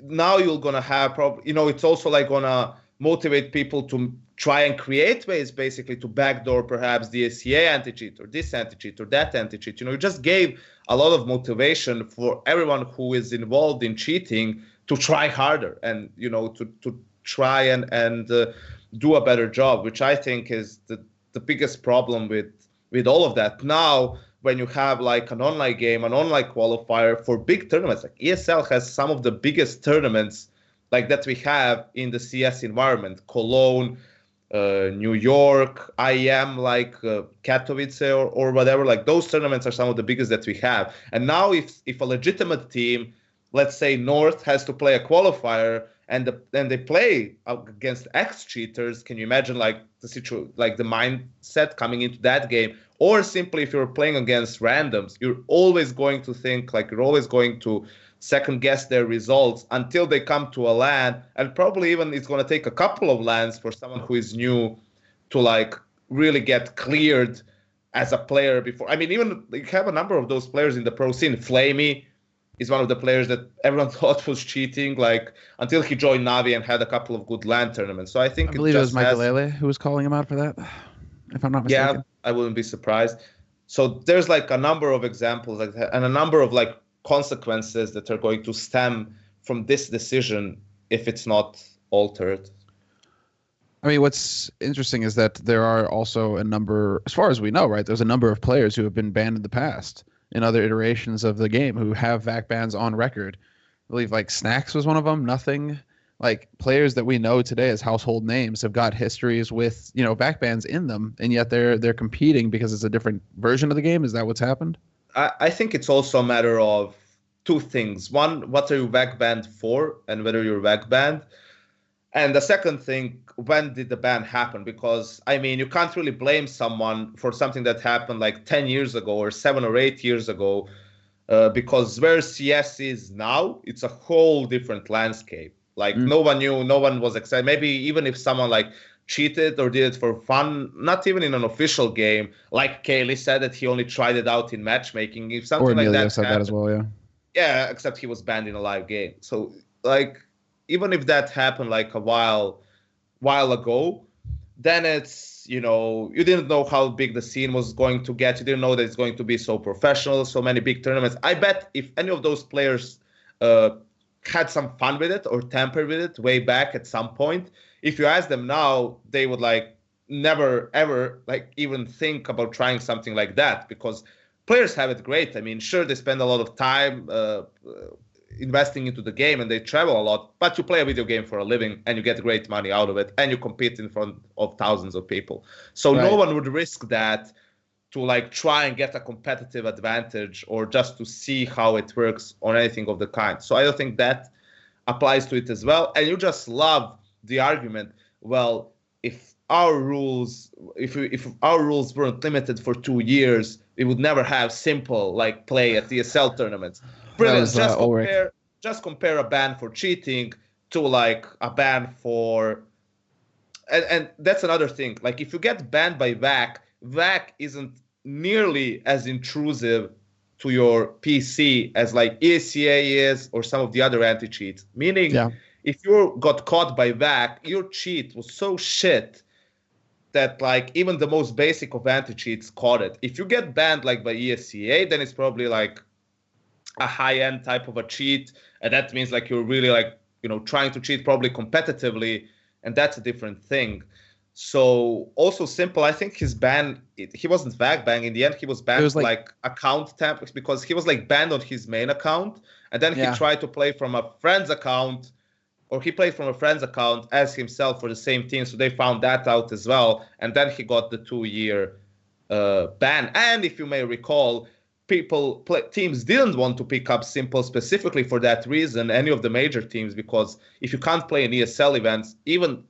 now you're gonna have it's also like gonna motivate people to try and create ways basically to backdoor perhaps the ACA anti-cheat or this anti-cheat or that anti-cheat. You just gave a lot of motivation for everyone who is involved in cheating to try harder and to try and do a better job, which I think is the biggest problem with all of that. Now, when you have like an online game, an online qualifier for big tournaments, like ESL has some of the biggest tournaments like that we have in the CS environment, Cologne, New York, IEM, like Katowice or whatever. Like, those tournaments are some of the biggest that we have. And now if a legitimate team, let's say North, has to play a qualifier and they play against ex-cheaters, can you imagine like the mindset coming into that game? Or simply if you're playing against randoms, you're always going to think, like, you're always going to second guess their results until they come to a LAN, and probably even it's going to take a couple of LANs for someone who is new to like really get cleared as a player before. I mean, even you have a number of those players in the pro scene. Flamey is one of the players that everyone thought was cheating, like, until he joined Navi and had a couple of good LAN tournaments. So I believe it was Michael Lele who was calling him out for that, if I'm not mistaken. Yeah, I wouldn't be surprised. So there's like a number of examples like that, and a number of like consequences that are going to stem from this decision if it's not altered. I mean, what's interesting is that there are also a number, as far as we know, right, there's a number of players who have been banned in the past in other iterations of the game who have VAC bans on record. I believe like Snacks was one of them. Nothing. Like, players that we know today as household names have got histories with, VAC bans in them, and yet they're competing because it's a different version of the game. Is that what's happened? I think it's also a matter of two things. One, what are you VAC banned for, and whether you're VAC banned. And the second thing, when did the ban happen? Because, I mean, you can't really blame someone for something that happened like 10 years ago or 7 or 8 years ago, because where CS is now, it's a whole different landscape. Like, no one knew, no one was excited. Maybe even if someone like cheated or did it for fun, not even in an official game, like Kaylee said that he only tried it out in matchmaking. If something or like Emilio that said happened, that as well, yeah. Yeah, except he was banned in a live game. So, like, even if that happened like a while ago, then it's, you didn't know how big the scene was going to get. You didn't know that it's going to be so professional, so many big tournaments. I bet if any of those players had some fun with it or tampered with it way back at some point, if you ask them now, they would like never ever like even think about trying something like that, because players have it great. I mean, sure, they spend a lot of time investing into the game and they travel a lot, but you play a video game for a living and you get great money out of it and you compete in front of thousands of people. So no one would risk that to like try and get a competitive advantage or just to see how it works on anything of the kind. So I don't think that applies to it as well. And you just love the argument, well, if our rules weren't limited for 2 years, we would never have simple like play at ESL tournaments. Brilliant. Just compare a ban for cheating to like a ban for, and that's another thing. Like, if you get banned by VAC isn't nearly as intrusive to your PC as like ECA is or some of the other anti-cheats. Meaning, if you got caught by VAC, your cheat was so shit that like even the most basic of anti-cheats caught it. If you get banned like by ESCA, then it's probably like a high-end type of a cheat, and that means like you're really like trying to cheat probably competitively, and that's a different thing. So also simple. I think his ban, he wasn't VAC banned. In the end, he was banned for like account tampers because he was like banned on his main account. And then he tried to play from a friend's account, or he played from a friend's account as himself for the same team. So they found that out as well. And then he got the 2-year ban. And if you may recall, teams didn't want to pick up simple specifically for that reason, any of the major teams, because if you can't play in ESL events, even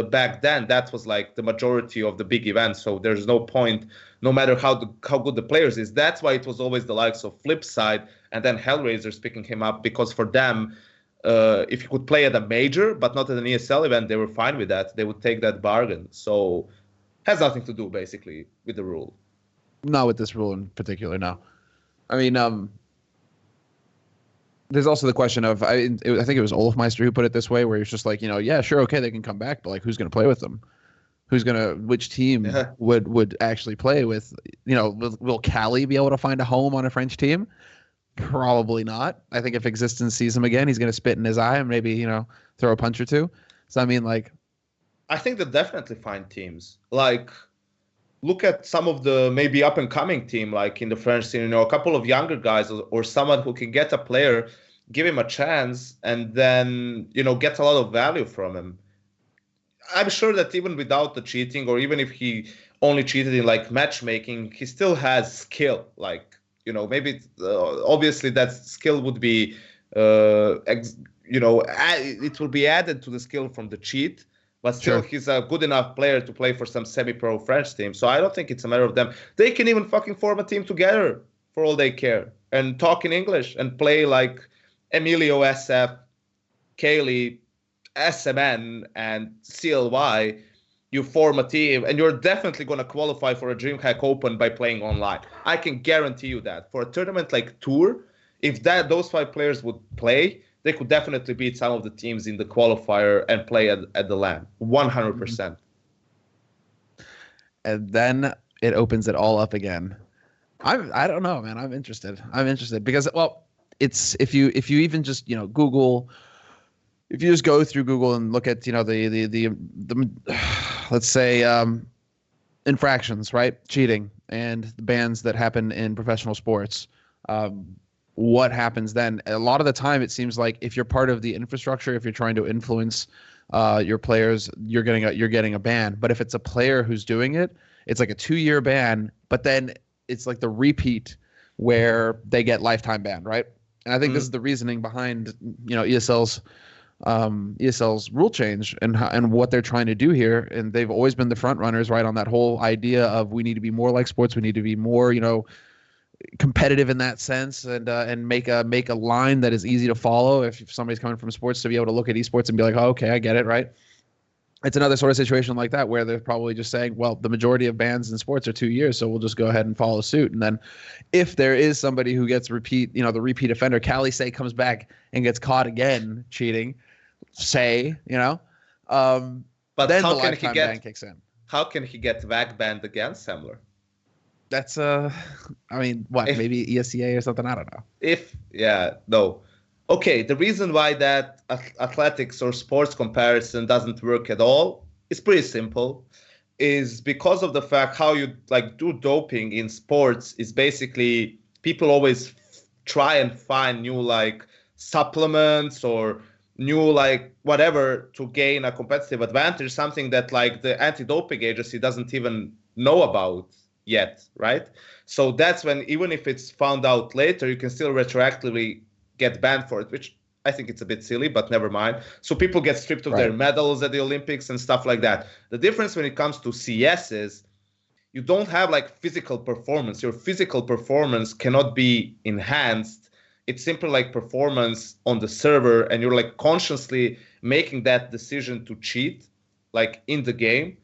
back then, that was like the majority of the big events. So there's no point, no matter how good the players is. That's why it was always the likes of Flipside and then Hellraisers picking him up, because for them, if you could play at a major but not at an ESL event, they were fine with that. They would take that bargain. So has nothing to do basically with the rule. Not with this rule in particular, no. I mean, there's also the question of, I think it was Olafmeister who put it this way, where he's just like, yeah, sure, okay, they can come back, but like, who's going to play with them? Which team would actually play with, will Cali be able to find a home on a French team? Probably not. I think if Existence sees him again, he's going to spit in his eye and maybe, throw a punch or two. So, I mean, like, I think they'll definitely find teams. Like, look at some of the maybe up-and-coming team, like in the French scene, a couple of younger guys or someone who can get a player, give him a chance, and then, get a lot of value from him. I'm sure that even without the cheating, or even if he only cheated in, like, matchmaking, he still has skill. Like, maybe obviously that skill would be, it will be added to the skill from the cheat. But still, he's a good enough player to play for some semi-pro French team. So I don't think it's a matter of them. They can even fucking form a team together for all they care and talk in English and play like Emilio SF, Kaylee, SMN, and CLY. You form a team, and you're definitely going to qualify for a DreamHack Open by playing online. I can guarantee you that. For a tournament like Tour, if those 5 players would play, they could definitely beat some of the teams in the qualifier and play at the LAN. 100%. And then it opens it all up again. I don't know, man. I'm interested because, well, it's if you even just Google, if you just go through Google and look at the let's say infractions, right, cheating, and the bans that happen in professional sports. What happens then? A lot of the time, it seems like if you're part of the infrastructure, if you're trying to influence your players, you're getting a ban. But if it's a player who's doing it, it's like a 2-year ban. But then it's like the repeat where they get lifetime ban, right? And I think this is the reasoning behind ESL's rule change and what they're trying to do here. And they've always been the front runners, right, on that whole idea of we need to be more like sports. We need to be more, competitive in that sense, and make a line that is easy to follow if somebody's coming from sports, to be able to look at esports and be like, oh, okay, I get it, right? It's another sort of situation like that where they're probably just saying, well, the majority of bans in sports are 2 years, so we'll just go ahead and follow suit. And then if there is somebody who gets the repeat offender, Cali say comes back and gets caught again cheating, but then the lifetime ban kicks in. How can he get VAC banned against Semler? That's maybe ESCA or something, I don't know. Okay, the reason why that athletics or sports comparison doesn't work at all is pretty simple, is because of the fact how you do doping in sports is basically people always try and find new supplements or new whatever to gain a competitive advantage, something that the anti-doping agency doesn't even know about yet, right? So that's when, even if it's found out later, you can still retroactively get banned for it, which I think it's a bit silly, but never mind. So people get stripped of their medals at the Olympics and stuff like that. The difference when it comes to CS is you don't have physical performance. Your physical performance cannot be enhanced. It's simply performance on the server, and you're consciously making that decision to cheat in the game.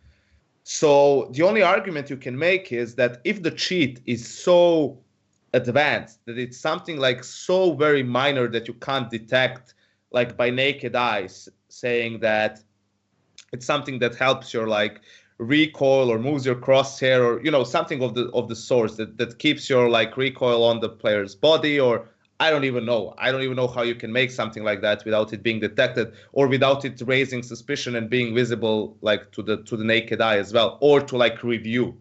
So the only argument you can make is that if the cheat is so advanced that it's something so very minor that you can't detect by naked eyes, saying that it's something that helps your recoil or moves your crosshair or something of the source that keeps your recoil on the player's body or I don't even know. I don't even know how you can make something like that without it being detected or without it raising suspicion and being visible like to the naked eye as well, or to like review.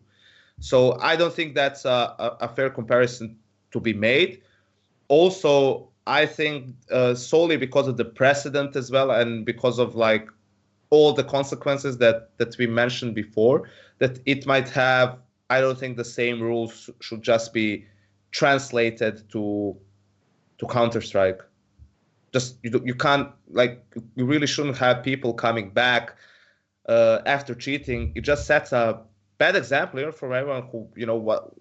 So I don't think that's a fair comparison to be made. Also, I think solely because of the precedent as well, and because of like all the consequences that we mentioned before, that it might have. I don't think the same rules should just be translated to Counter-Strike. Just you can't, like, you really shouldn't have people coming back after cheating. It just sets a bad example here for everyone who, what,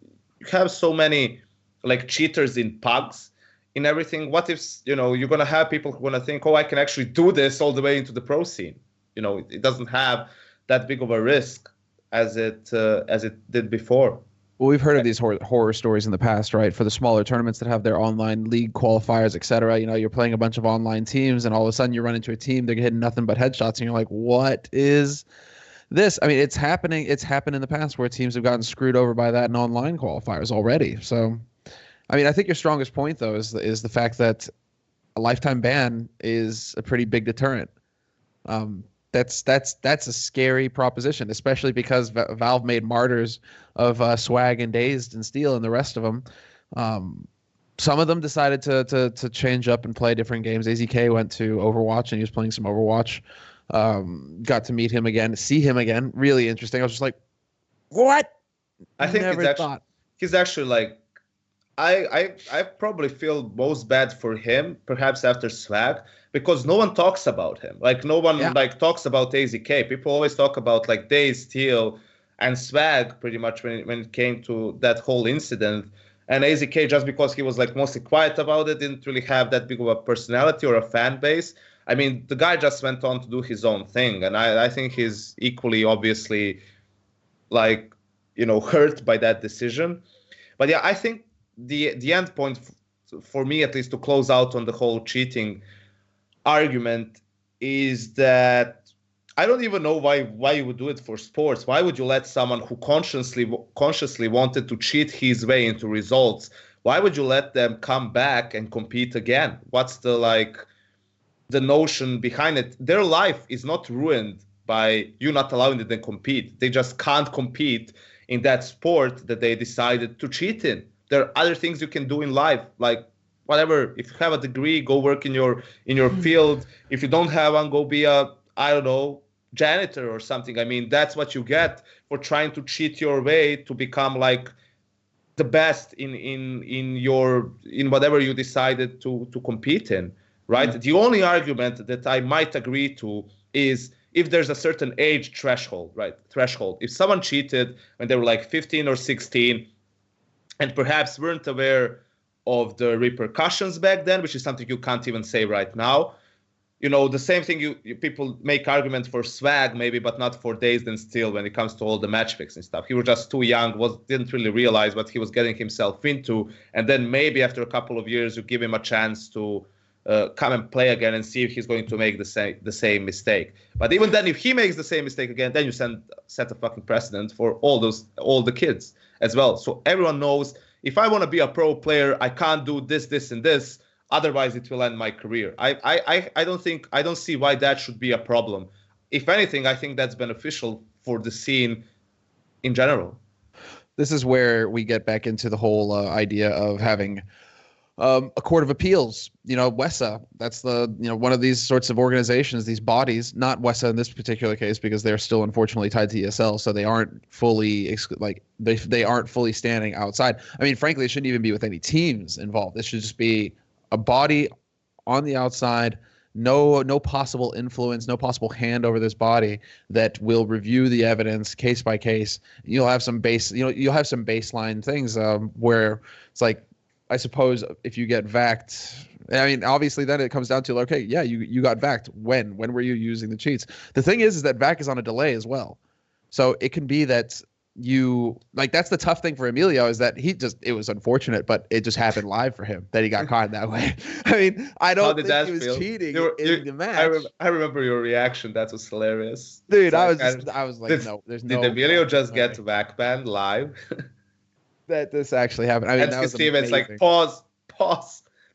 you have so many like cheaters in pugs in everything. What if, you're going to have people who want to think, oh, I can actually do this all the way into the pro scene. It doesn't have that big of a risk as it did before. Well, we've heard of these horror stories in the past, right? For the smaller tournaments that have their online league qualifiers, etc. You're playing a bunch of online teams, and all of a sudden you run into a team, they're hitting nothing but headshots, and you're like, what is this? I mean, it's happening. It's happened in the past where teams have gotten screwed over by that in online qualifiers already. So, I mean, I think your strongest point, though, is the fact that a lifetime ban is a pretty big deterrent. That's a scary proposition, especially because Valve made martyrs of Swag and Dazed and Steel and the rest of them. Some of them decided to change up and play different games. AZK went to Overwatch and he was playing some Overwatch. Got to meet him again, see him again. Really interesting. I was just like, what? I think he's actually like, I probably feel most bad for him, perhaps after Swag, because no one talks about him. Like no one like talks about AZK. People always talk about like Daze, Steel, and Swag pretty much when it came to that whole incident. And AZK, just because he was like mostly quiet about it, didn't really have that big of a personality or a fan base. I mean, the guy just went on to do his own thing, and I think he's equally obviously like, hurt by that decision. But yeah, I think the end point for me, at least, to close out on the whole cheating argument is that I don't even know why you would do it for sports. Why would you let someone who consciously wanted to cheat his way into results, why would you let them come back and compete again? What's the notion behind it? Their life is not ruined by you not allowing them to compete. They just can't compete in that sport that they decided to cheat in. There are other things you can do in life, like whatever. If you have a degree, go work in your field. If you don't have one, go be a, I don't know, janitor or something. I mean, that's what you get for trying to cheat your way to become like the best in whatever you decided to compete in, right? Mm-hmm. The only argument that I might agree to is if there's a certain age threshold, right? If someone cheated when they were like 15 or 16 and perhaps weren't aware of the repercussions back then, which is something you can't even say right now. The same thing people make argument for Swag maybe, but not for Dazed and Steel when it comes to all the match fixing stuff. He was just too young, didn't really realize what he was getting himself into. And then maybe after a couple of years, you give him a chance to come and play again and see if he's going to make the same mistake. But even then, if he makes the same mistake again, then you set a fucking precedent for all the kids as well. So everyone knows, if I want to be a pro player, I can't do this, this, and this. Otherwise, it will end my career. I don't see why that should be a problem. If anything, I think that's beneficial for the scene in general. This is where we get back into the whole idea of having a court of appeals. WESA. That's one of these sorts of organizations, these bodies. Not WESA in this particular case because they're still unfortunately tied to ESL, so they aren't fully they aren't fully standing outside. I mean, frankly, it shouldn't even be with any teams involved. It should just be a body on the outside, no possible influence, no possible hand over this body that will review the evidence case by case. You'll have some baseline things where it's like, I suppose if you get VAC'd, I mean, obviously then it comes down to, okay, yeah, you got VAC'd. When were you using the cheats? The thing is that VAC is on a delay as well. So it can be that that's the tough thing for Emilio, is that it was unfortunate, but it just happened live for him that he got caught that way. I mean, I don't think he was cheating in the match. I remember your reaction. That was hilarious. Dude, I was like, no, there's no. Did Emilio just get VAC banned live? That this actually happened. I mean, and that was his teammates like, pause.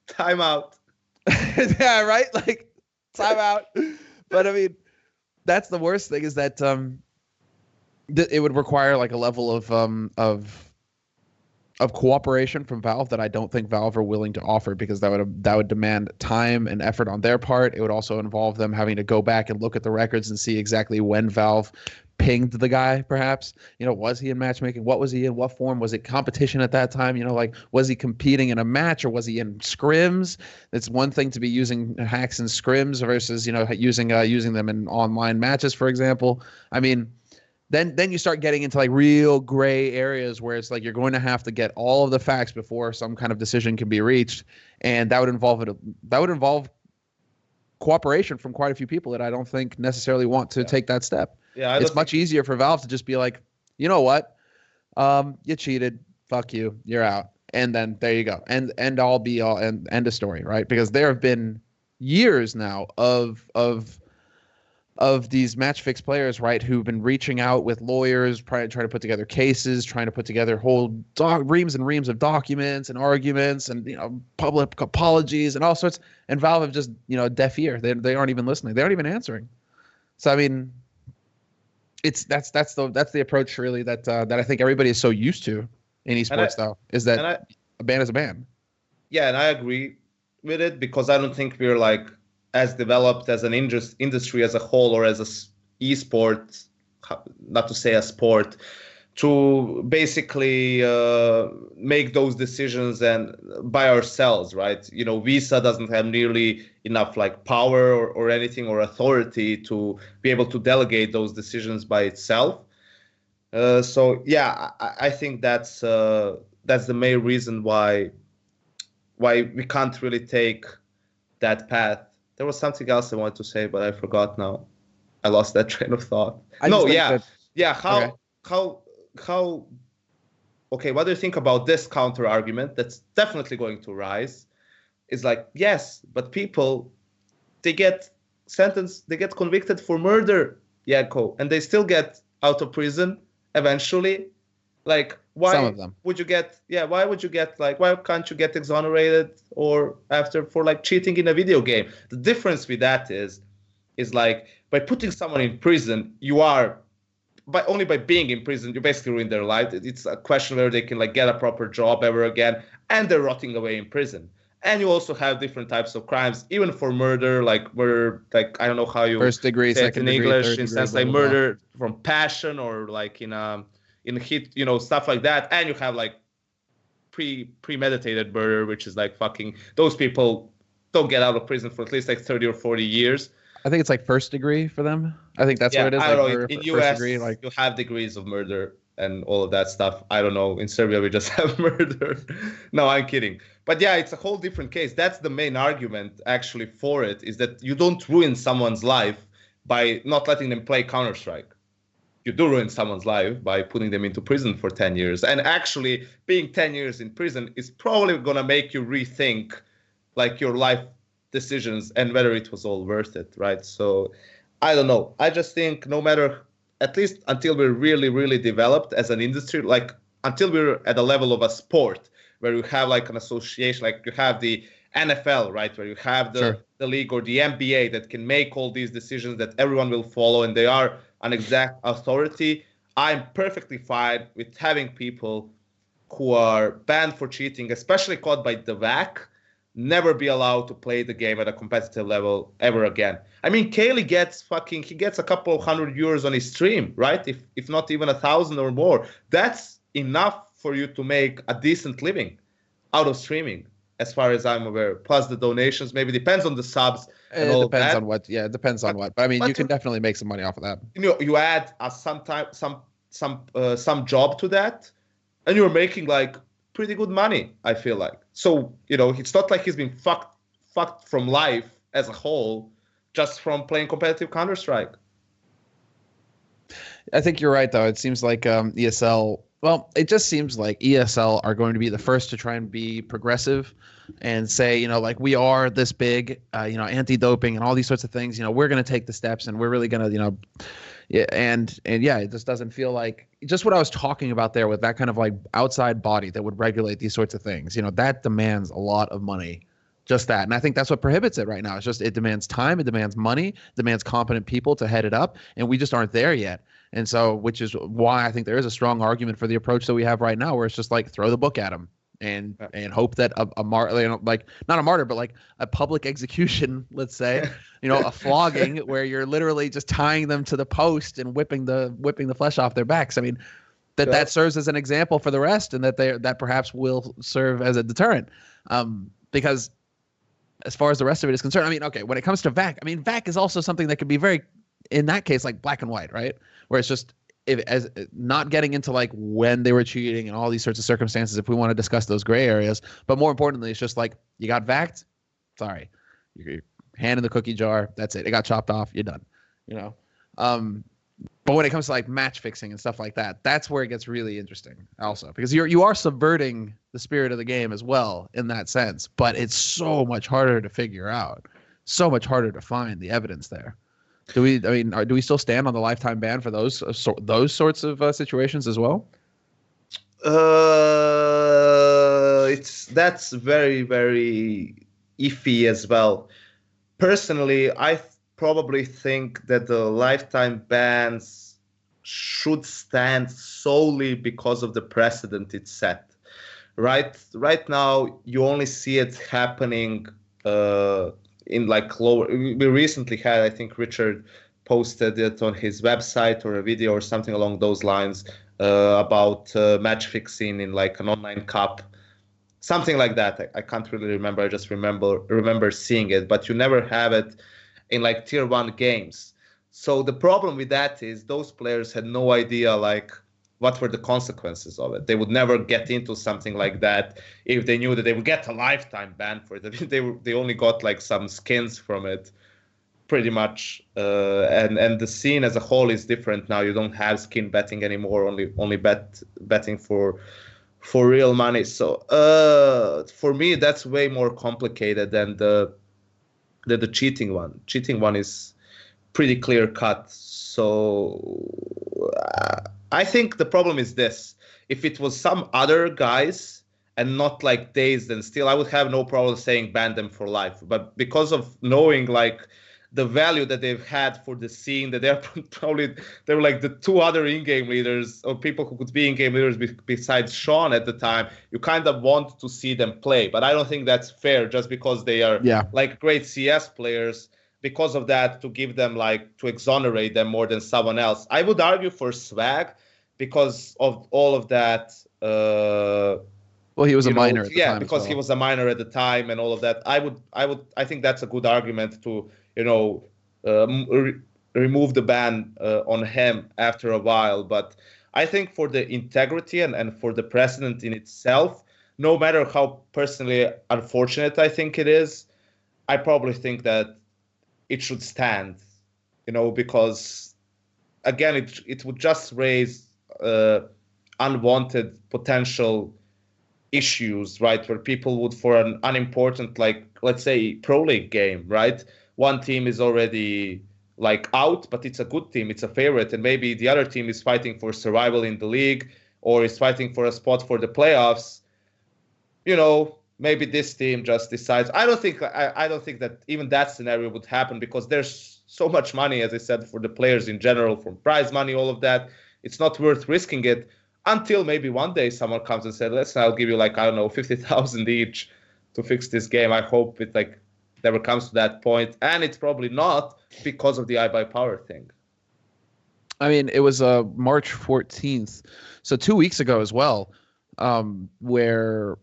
time out. Yeah, right. Like time out. But I mean, that's the worst thing is that it would require like a level of cooperation from Valve that I don't think Valve are willing to offer, because that would demand time and effort on their part. It would also involve them having to go back and look at the records and see exactly when Valve pinged the guy, perhaps. Was he in matchmaking? What was he in? What form? Was it competition at that time? Like, was he competing in a match or was he in scrims? It's one thing to be using hacks in scrims versus, using them in online matches, for example. I mean, then you start getting into like real gray areas where it's like you're going to have to get all of the facts before some kind of decision can be reached, and that would involve cooperation from quite a few people that I don't think necessarily want to take that step. Yeah, it's much easier for Valve to just be like, you know what, you cheated, fuck you, you're out, and then there you go, and end all be all, and end of story, right? Because there have been years now of these match fix players, right, who've been reaching out with lawyers, trying to put together cases, trying to put together whole reams and reams of documents and arguments and public apologies and all sorts. And Valve have just deaf ear. They aren't even listening. They aren't even answering. So I mean, that's the approach really that I think everybody is so used to in esports though, is that a ban is a ban. Yeah, and I agree with it, because I don't think we're like as developed as an industry as a whole, or as a esport, not to say a sport, to basically make those decisions and by ourselves, right? WESA doesn't have nearly enough like power or anything or authority to be able to delegate those decisions by itself. So yeah, I think that's the main reason why we can't really take that path. There was something else I wanted to say, but I forgot now. I lost that train of thought. Okay, what do you think about this counter argument that's definitely going to rise? Is like, yes, but people, they get sentenced, they get convicted for murder, and they still get out of prison eventually. Like, why Some of them. Why can't you get exonerated or after for like cheating in a video game? The difference with that is like, by putting someone in prison, you are only by being in prison, you basically ruin their life. It's a question whether they can like get a proper job ever again, and they're rotting away in prison. And you also have different types of crimes, even for murder, like murder, like I don't know how you first degree, second degree, English, third in degree, sense blah, like blah, murder from passion, or like in hit, stuff like that. And you have like premeditated murder, which is like fucking, those people don't get out of prison for at least like 30 or 40 years. I think it's like first degree for them. I think that's what it is. I don't like know. In US, degree, like, you have degrees of murder and all of that stuff. I don't know. In Serbia, we just have murder. No, I'm kidding. But yeah, it's a whole different case. That's the main argument actually for it, is that you don't ruin someone's life by not letting them play Counter-Strike. You do ruin someone's life by putting them into prison for 10 years. And actually, being 10 years in prison is probably going to make you rethink like your life decisions and whether it was all worth it, right? So I don't know. I just think no matter, at least until we're really, really developed as an industry, like until we're at the level of a sport where you have like an association, like you have the NFL, right, where you have the league or the NBA that can make all these decisions that everyone will follow and they are an exact authority, I'm perfectly fine with having people who are banned for cheating, especially caught by the VAC, never be allowed to play the game at a competitive level ever again. I mean, Kaylee gets a couple of €100 on his stream, right? If not even 1,000 or more. That's enough for you to make a decent living out of streaming, as far as I'm aware. Plus the donations, maybe depends on the subs. And all depends that. on what. Yeah, it depends on what. But I mean, you can definitely make some money off of that. You add some job to that, and you're making like pretty good money, I feel like. So, it's not like he's been fucked from life as a whole just from playing competitive Counter-Strike. I think you're right, though. It seems like ESL, well, it just seems like ESL are going to be the first to try and be progressive and say, like, we are this big, anti-doping and all these sorts of things. We're going to take the steps and we're really going to, yeah, and yeah, it just doesn't feel like just what I was talking about there with that kind of like outside body that would regulate these sorts of things. That demands a lot of money just that. And I think that's what prohibits it right now. It's just it demands time, it demands money, demands competent people to head it up, and we just aren't there yet. And so, which is why I think there is a strong argument for the approach that we have right now, where it's just like throw the book at them and hope that like not a martyr, but like a public execution, let's say, a flogging where you're literally just tying them to the post and whipping the flesh off their backs. I mean, that serves as an example for the rest, and that perhaps will serve as a deterrent. Because as far as the rest of it is concerned, I mean, okay, when it comes to VAC, I mean, VAC is also something that could be very, in that case, like black and white, right? Where it's just as not getting into like when they were cheating and all these sorts of circumstances, if we want to discuss those gray areas. But more importantly, it's just like you got VAC'd, sorry, your hand in the cookie jar, that's it. It got chopped off, you're done. But when it comes to like match fixing and stuff like that, that's where it gets really interesting also, because you are subverting the spirit of the game as well in that sense, but it's so much harder to figure out, so much harder to find the evidence there. Do we still stand on the lifetime ban for those sorts of situations as well? That's very, very iffy as well. Personally, I probably think that the lifetime bans should stand solely because of the precedent it set. Right now, you only see it happening in like lower. We recently had, I think Richard posted it on his website or a video or something along those lines about match fixing in like an online cup, something like that. I can't really remember. I just remember seeing it, but you never have it in like tier 1 games. So the problem with that is those players had no idea like what were the consequences of it. They would never get into something like that if they knew that they would get a lifetime ban for it. They only got like some skins from it, pretty much. And the scene as a whole is different now. You don't have skin betting anymore. Only betting for real money. So for me, that's way more complicated than the cheating one. Cheating one is pretty clear cut. So I think the problem is this: if it was some other guys and not like Dazed, then still I would have no problem saying ban them for life. But because of knowing like the value that they've had for the scene, that they were like the two other in-game leaders or people who could be in-game leaders besides Sean at the time, you kind of want to see them play. But I don't think that's fair just because they are like great CS players. Because of that, to give them like to exonerate them more than someone else. I would argue for Swag because of all of that. Well, he was a minor at the time. Because he was a minor at the time and all of that. I think that's a good argument to remove the ban on him after a while. But I think for the integrity and for the precedent in itself, no matter how personally unfortunate I think it is, I probably think that it should stand, because again, it would just raise unwanted potential issues, right? Where people would, for an unimportant, like, let's say, Pro League game, right? One team is already like out, but it's a good team, it's a favorite, and maybe the other team is fighting for survival in the league or is fighting for a spot for the playoffs. Maybe this team just decides. I don't think that even that scenario would happen because there's so much money, as I said, for the players in general, from prize money, all of that. It's not worth risking it until maybe one day someone comes and says, "Listen, I'll give you 50,000 each to fix this game." I hope it never comes to that point, and it's probably not because of the iBuyPower thing. I mean, it was March 14th, so 2 weeks ago as well, where.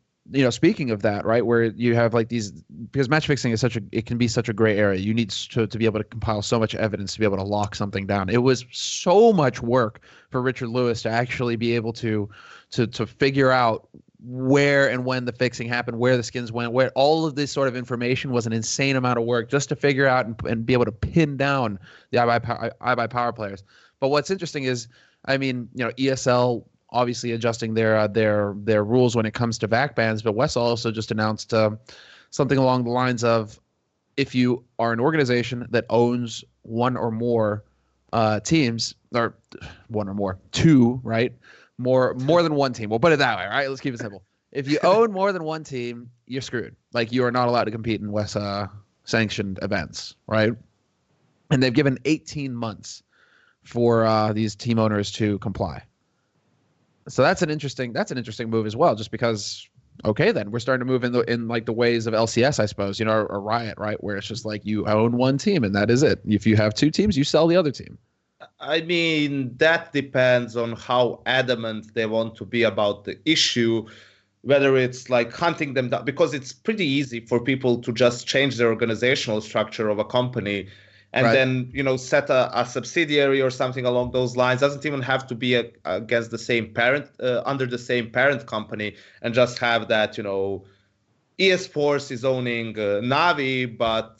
Speaking of that, right, where you have like these, because match fixing is it can be such a gray area. You need to be able to compile so much evidence to be able to lock something down. It was so much work for Richard Lewis to actually be able to figure out where and when the fixing happened, where the skins went, where all of this sort of information was an insane amount of work just to figure out and be able to pin down the iBuyPower players. But what's interesting is, I mean, ESL obviously adjusting their rules when it comes to VAC bans, but WESA also just announced something along the lines of, if you are an organization that owns one or more teams, or one or more, two, right? More than one team. We'll put it that way, right? Let's keep it simple. if you own more than one team, you're screwed. Like, you are not allowed to compete in WESA sanctioned events, right? And they've given 18 months for these team owners to comply. So that's an interesting move as well, just because, okay, then we're starting to move in like the ways of LCS, I suppose, or Riot, right? Where it's just like you own one team and that is it. If you have two teams, you sell the other team. I mean, that depends on how adamant they want to be about the issue, whether it's like hunting them down, because it's pretty easy for people to just change the organizational structure of a company and then, set a subsidiary or something along those lines. Doesn't even have to be against the same parent, under the same parent company, and just have that, ES Force is owning Navi, but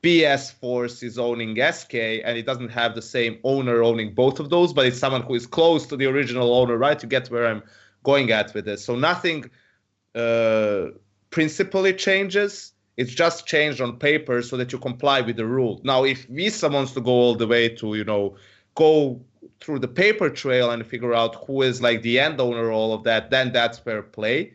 BS Force is owning SK, and it doesn't have the same owner owning both of those, but it's someone who is close to the original owner, right? You get where I'm going at with this. So nothing principally changes. It's just changed on paper so that you comply with the rule. Now, if VESA wants to go all the way to, go through the paper trail and figure out who is like the end owner, all of that, then that's fair play.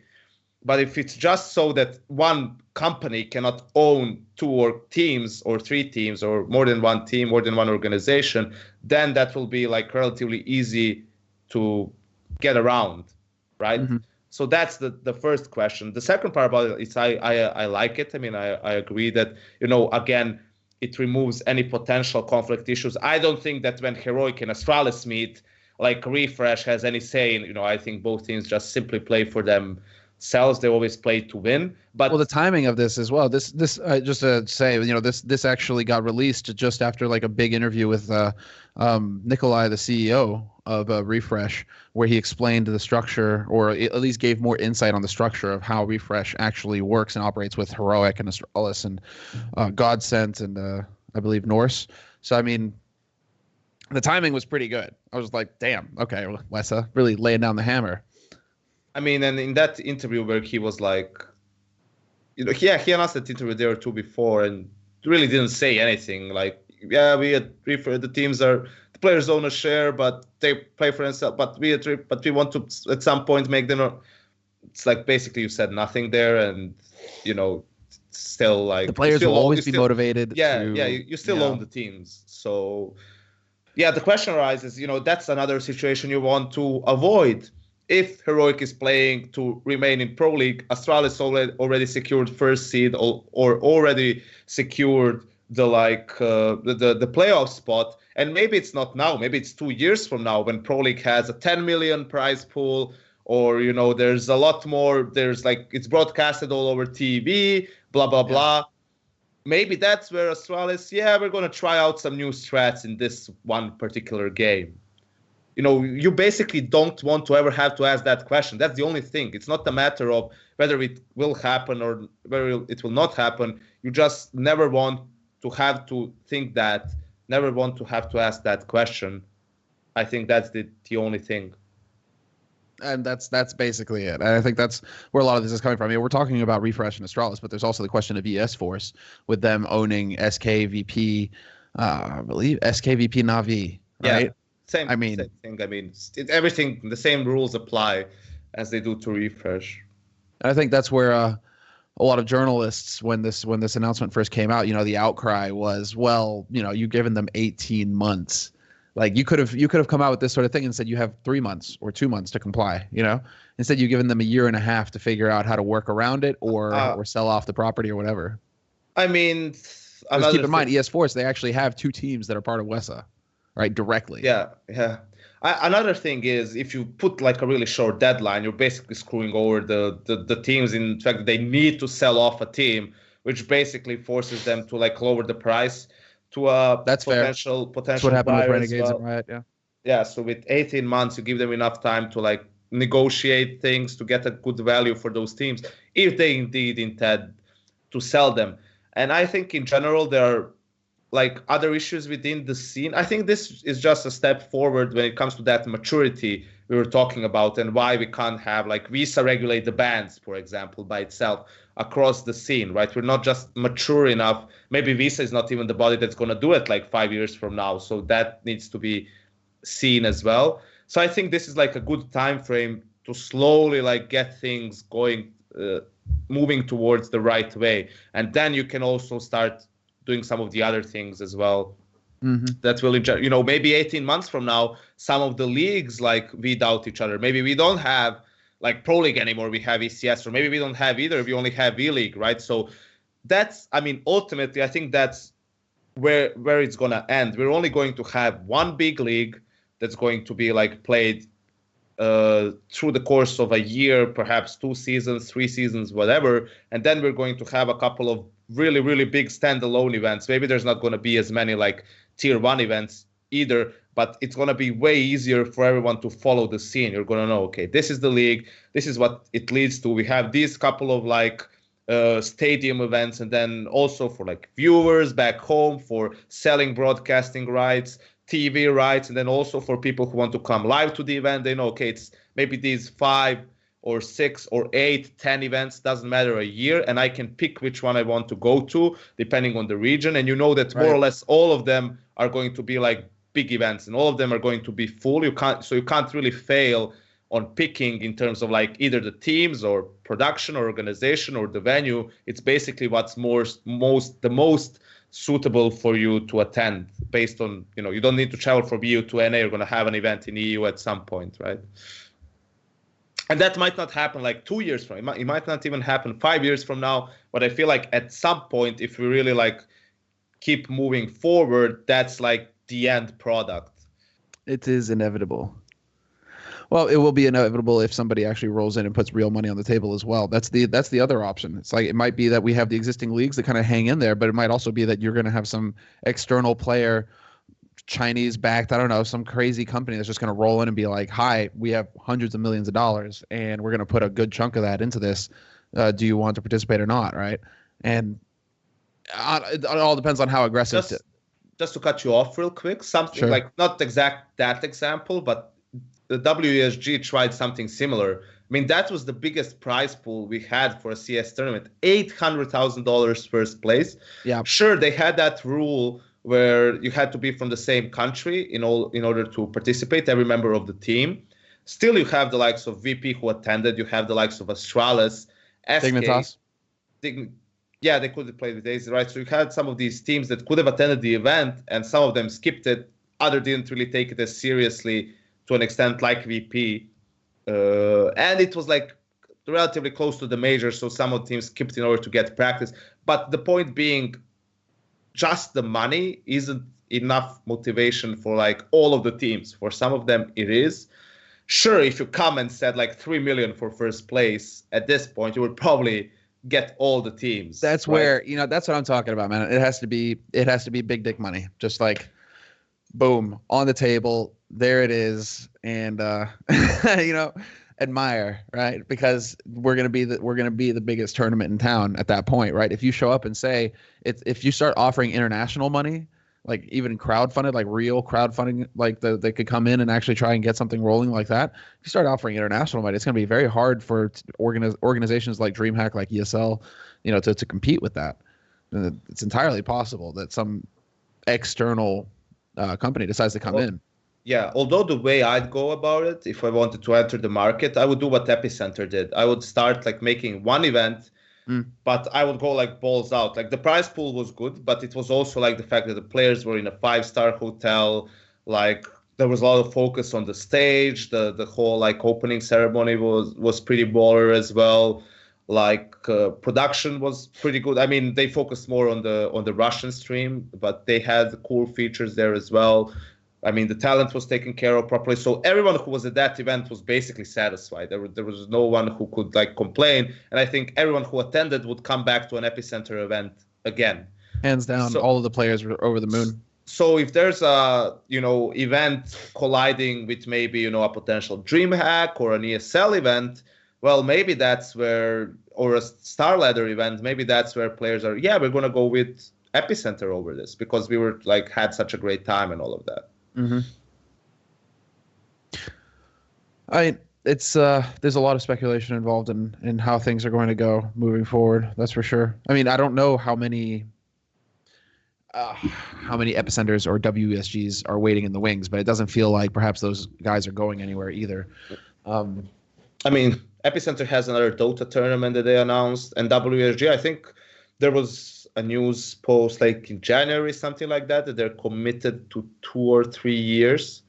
But if it's just so that one company cannot own two or teams or three teams or more than one team, more than one organization, then that will be like relatively easy to get around, right? Mm-hmm. So that's the first question. The second part about it is I like it. I mean, I agree that, again, it removes any potential conflict issues. I don't think that when Heroic and Astralis meet, like Refresh has any say in, I think both teams just simply play for themselves. They always play to win. But the timing of this as well. This just to say, this actually got released just after like a big interview with Nikolai, the CEO of Refresh, where he explained the structure, or at least gave more insight on the structure of how Refresh actually works and operates with Heroic and Astralis and Godsent and I believe Norse. So I mean, the timing was pretty good. I was like, damn, okay, WESA really laying down the hammer. I mean, and in that interview where he was like, he announced that interview there or two before and really didn't say anything. Like, yeah, we at Refresh, the teams are, the players own a share, but they play for themselves. But we want to at some point make them. It's like basically you said nothing there, and still like the players will always be motivated. You still own the teams. So yeah, the question arises. That's another situation you want to avoid. If Heroic is playing to remain in Pro League, Astralis already secured first seed or already secured the the playoff spot. And maybe it's not now, maybe it's 2 years from now when Pro League has a 10 million prize pool, or there's a lot more. There's like it's broadcasted all over TV, blah blah blah. Maybe that's where Astralis, we're gonna try out some new strats in this one particular game. You basically don't want to ever have to ask that question. That's the only thing. It's not a matter of whether it will happen or whether it will not happen. You just never want to have to think that, never want to have to ask that question. I think that's the only thing. And that's basically it. And I think that's where a lot of this is coming from. I mean, we're talking about Refresh and Astralis, but there's also the question of ES Force with them owning SKVP, I believe SKVP Navi, right? Yeah. Same thing. I mean, everything, the same rules apply as they do to Refresh. And I think that's where a lot of journalists, when this announcement first came out, the outcry was, well, you've given them 18 months. Like you could have come out with this sort of thing and said you have 3 months or 2 months to comply. Instead you've given them a year and a half to figure out how to work around it or sell off the property or whatever. I mean, keep in mind, ES Force, they actually have two teams that are part of WESA. Right, directly. Yeah. Another thing is, if you put like a really short deadline, you're basically screwing over the teams in fact that they need to sell off a team, which basically forces them to like lower the price to a potential That's what happened with Renegades and Riot, Yeah, so with 18 months, you give them enough time to like negotiate things to get a good value for those teams, if they indeed intend to sell them. And I think in general, there are like other issues within the scene. I think this is just a step forward when it comes to that maturity we were talking about, and why we can't have like VESA regulate the bans, for example, by itself across the scene, right? We're not just mature enough. Maybe VESA is not even the body that's going to do it like 5 years from now. So that needs to be seen as well. So I think this is like a good time frame to slowly like get things going, moving towards the right way, and then you can also start doing some of the other things as well. That will, maybe 18 months from now, some of the leagues like weed out each other. Maybe we don't have like Pro League anymore, we have ECS, or maybe we don't have either, we only have V League, right? So that's, I mean, ultimately, I think that's where it's going to end. We're only going to have one big league that's going to be like played through the course of a year, perhaps 2 seasons, 3 seasons, whatever. And then we're going to have a couple of really, really big standalone events. Maybe there's not going to be as many like tier 1 events either, but it's going to be way easier for everyone to follow the scene. You're going to know, okay, this is the league, this is what it leads to. We have these couple of like stadium events, and then also for like viewers back home, for selling broadcasting rights, TV rights, and then also for people who want to come live to the event. They know, okay, it's maybe these 5 or 6 or 8, 10 events, doesn't matter, a year, and I can pick which one I want to go to depending on the region. And you know that more or less all of them are going to be like big events, and all of them are going to be full. You can't really fail on picking in terms of like either the teams or production or organization or the venue. It's basically what's the most suitable for you to attend based on, you don't need to travel from EU to NA. You're going to have an event in EU at some point, right? And that might not happen like 2 years from now. It might not even happen 5 years from now. But I feel like at some point, if we really like keep moving forward, that's like the end product. It is inevitable. Well, it will be inevitable if somebody actually rolls in and puts real money on the table as well. That's the other option. It's like, it might be that we have the existing leagues that kind of hang in there, but it might also be that you're going to have some external player, Chinese backed, I don't know, some crazy company that's just going to roll in and be like, hi, we have hundreds of millions of dollars and we're going to put a good chunk of that into this. Do you want to participate or not? Right. And it all depends on how aggressive. Just to cut you off real quick, something Sure. like not exact that example, but the WESG tried something similar. I mean, that was the biggest prize pool we had for a CS tournament, $800,000 first place. Yeah. Sure, they had that rule where you had to be from the same country in order to participate, every member of the team. Still, you have the likes of VP who attended. You have the likes of Astralis, SK. Dignitas. Yeah, they could have played with Daisy, right? So you had some of these teams that could have attended the event, and some of them skipped it. Others didn't really take it as seriously to an extent, like VP. And it was like relatively close to the major, so some of the teams skipped in order to get practice. But the point being, just the money isn't enough motivation for like all of the teams. For some of them, it is. Sure, if you come and said like 3 million for first place, at this point, you would probably get all the teams. That's right? Where, that's what I'm talking about, man. It has to be big dick money. Just like, boom, on the table, there it is. And, admire, right? Because we're going to be the biggest tournament in town at that point, right? If you show up and say if you start offering international money, like even crowdfunded, like real crowdfunding, like they could come in and actually try and get something rolling like that. If you start offering international money, it's going to be very hard for organizations like DreamHack, like ESL, to compete with that. It's entirely possible that some external company decides to come in. Yeah, although the way I'd go about it, if I wanted to enter the market, I would do what Epicenter did. I would start like making one event, but I would go like balls out. Like the prize pool was good, but it was also like the fact that the players were in a 5-star hotel. Like there was a lot of focus on the stage. The whole like opening ceremony was pretty baller as well. Like production was pretty good. I mean, they focused more on the Russian stream, but they had cool features there as well. I mean, the talent was taken care of properly. So everyone who was at that event was basically satisfied. There was no one who could like complain. And I think everyone who attended would come back to an Epicenter event again. Hands down, all of the players were over the moon. So if there's a, event colliding with maybe, a potential DreamHack or an ESL event, well, maybe that's where, or a Star Ladder event, maybe that's where players are, we're going to go with Epicenter over this because we were like, had such a great time and all of that. Mm-hmm. It's there's a lot of speculation involved in how things are going to go moving forward. That's for sure. I mean, I don't know how many Epicenters or WESGs are waiting in the wings, but it doesn't feel like perhaps those guys are going anywhere either. I mean, Epicenter has another Dota tournament that they announced, and WSG, I think there was a news post like in January, something like that they're committed to 2 or 3 years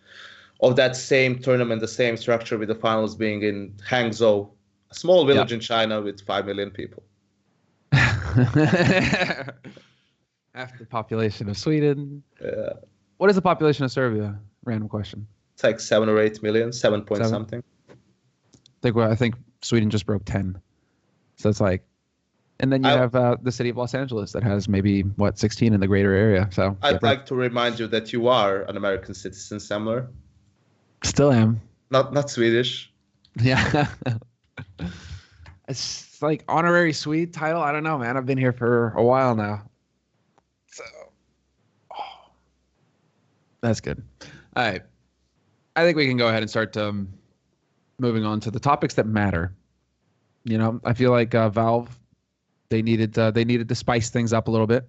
of that same tournament, the same structure, with the finals being in Hangzhou, a small village in China with 5 million people. Half the population of Sweden. Yeah. What is the population of Serbia? Random question. It's like 7 or 8 million, 7 point Seven? something. I think Sweden just broke 10. So it's like, and then you have the city of Los Angeles that has maybe 16 in the greater area. So I'd like to remind you that you are an American citizen somewhere. Still am. Not Swedish. Yeah. It's like honorary Swede title. I don't know, man. I've been here for a while now. So, that's good. All right. I think we can go ahead and start moving on to the topics that matter. You know, I feel like Valve, they needed to spice things up a little bit.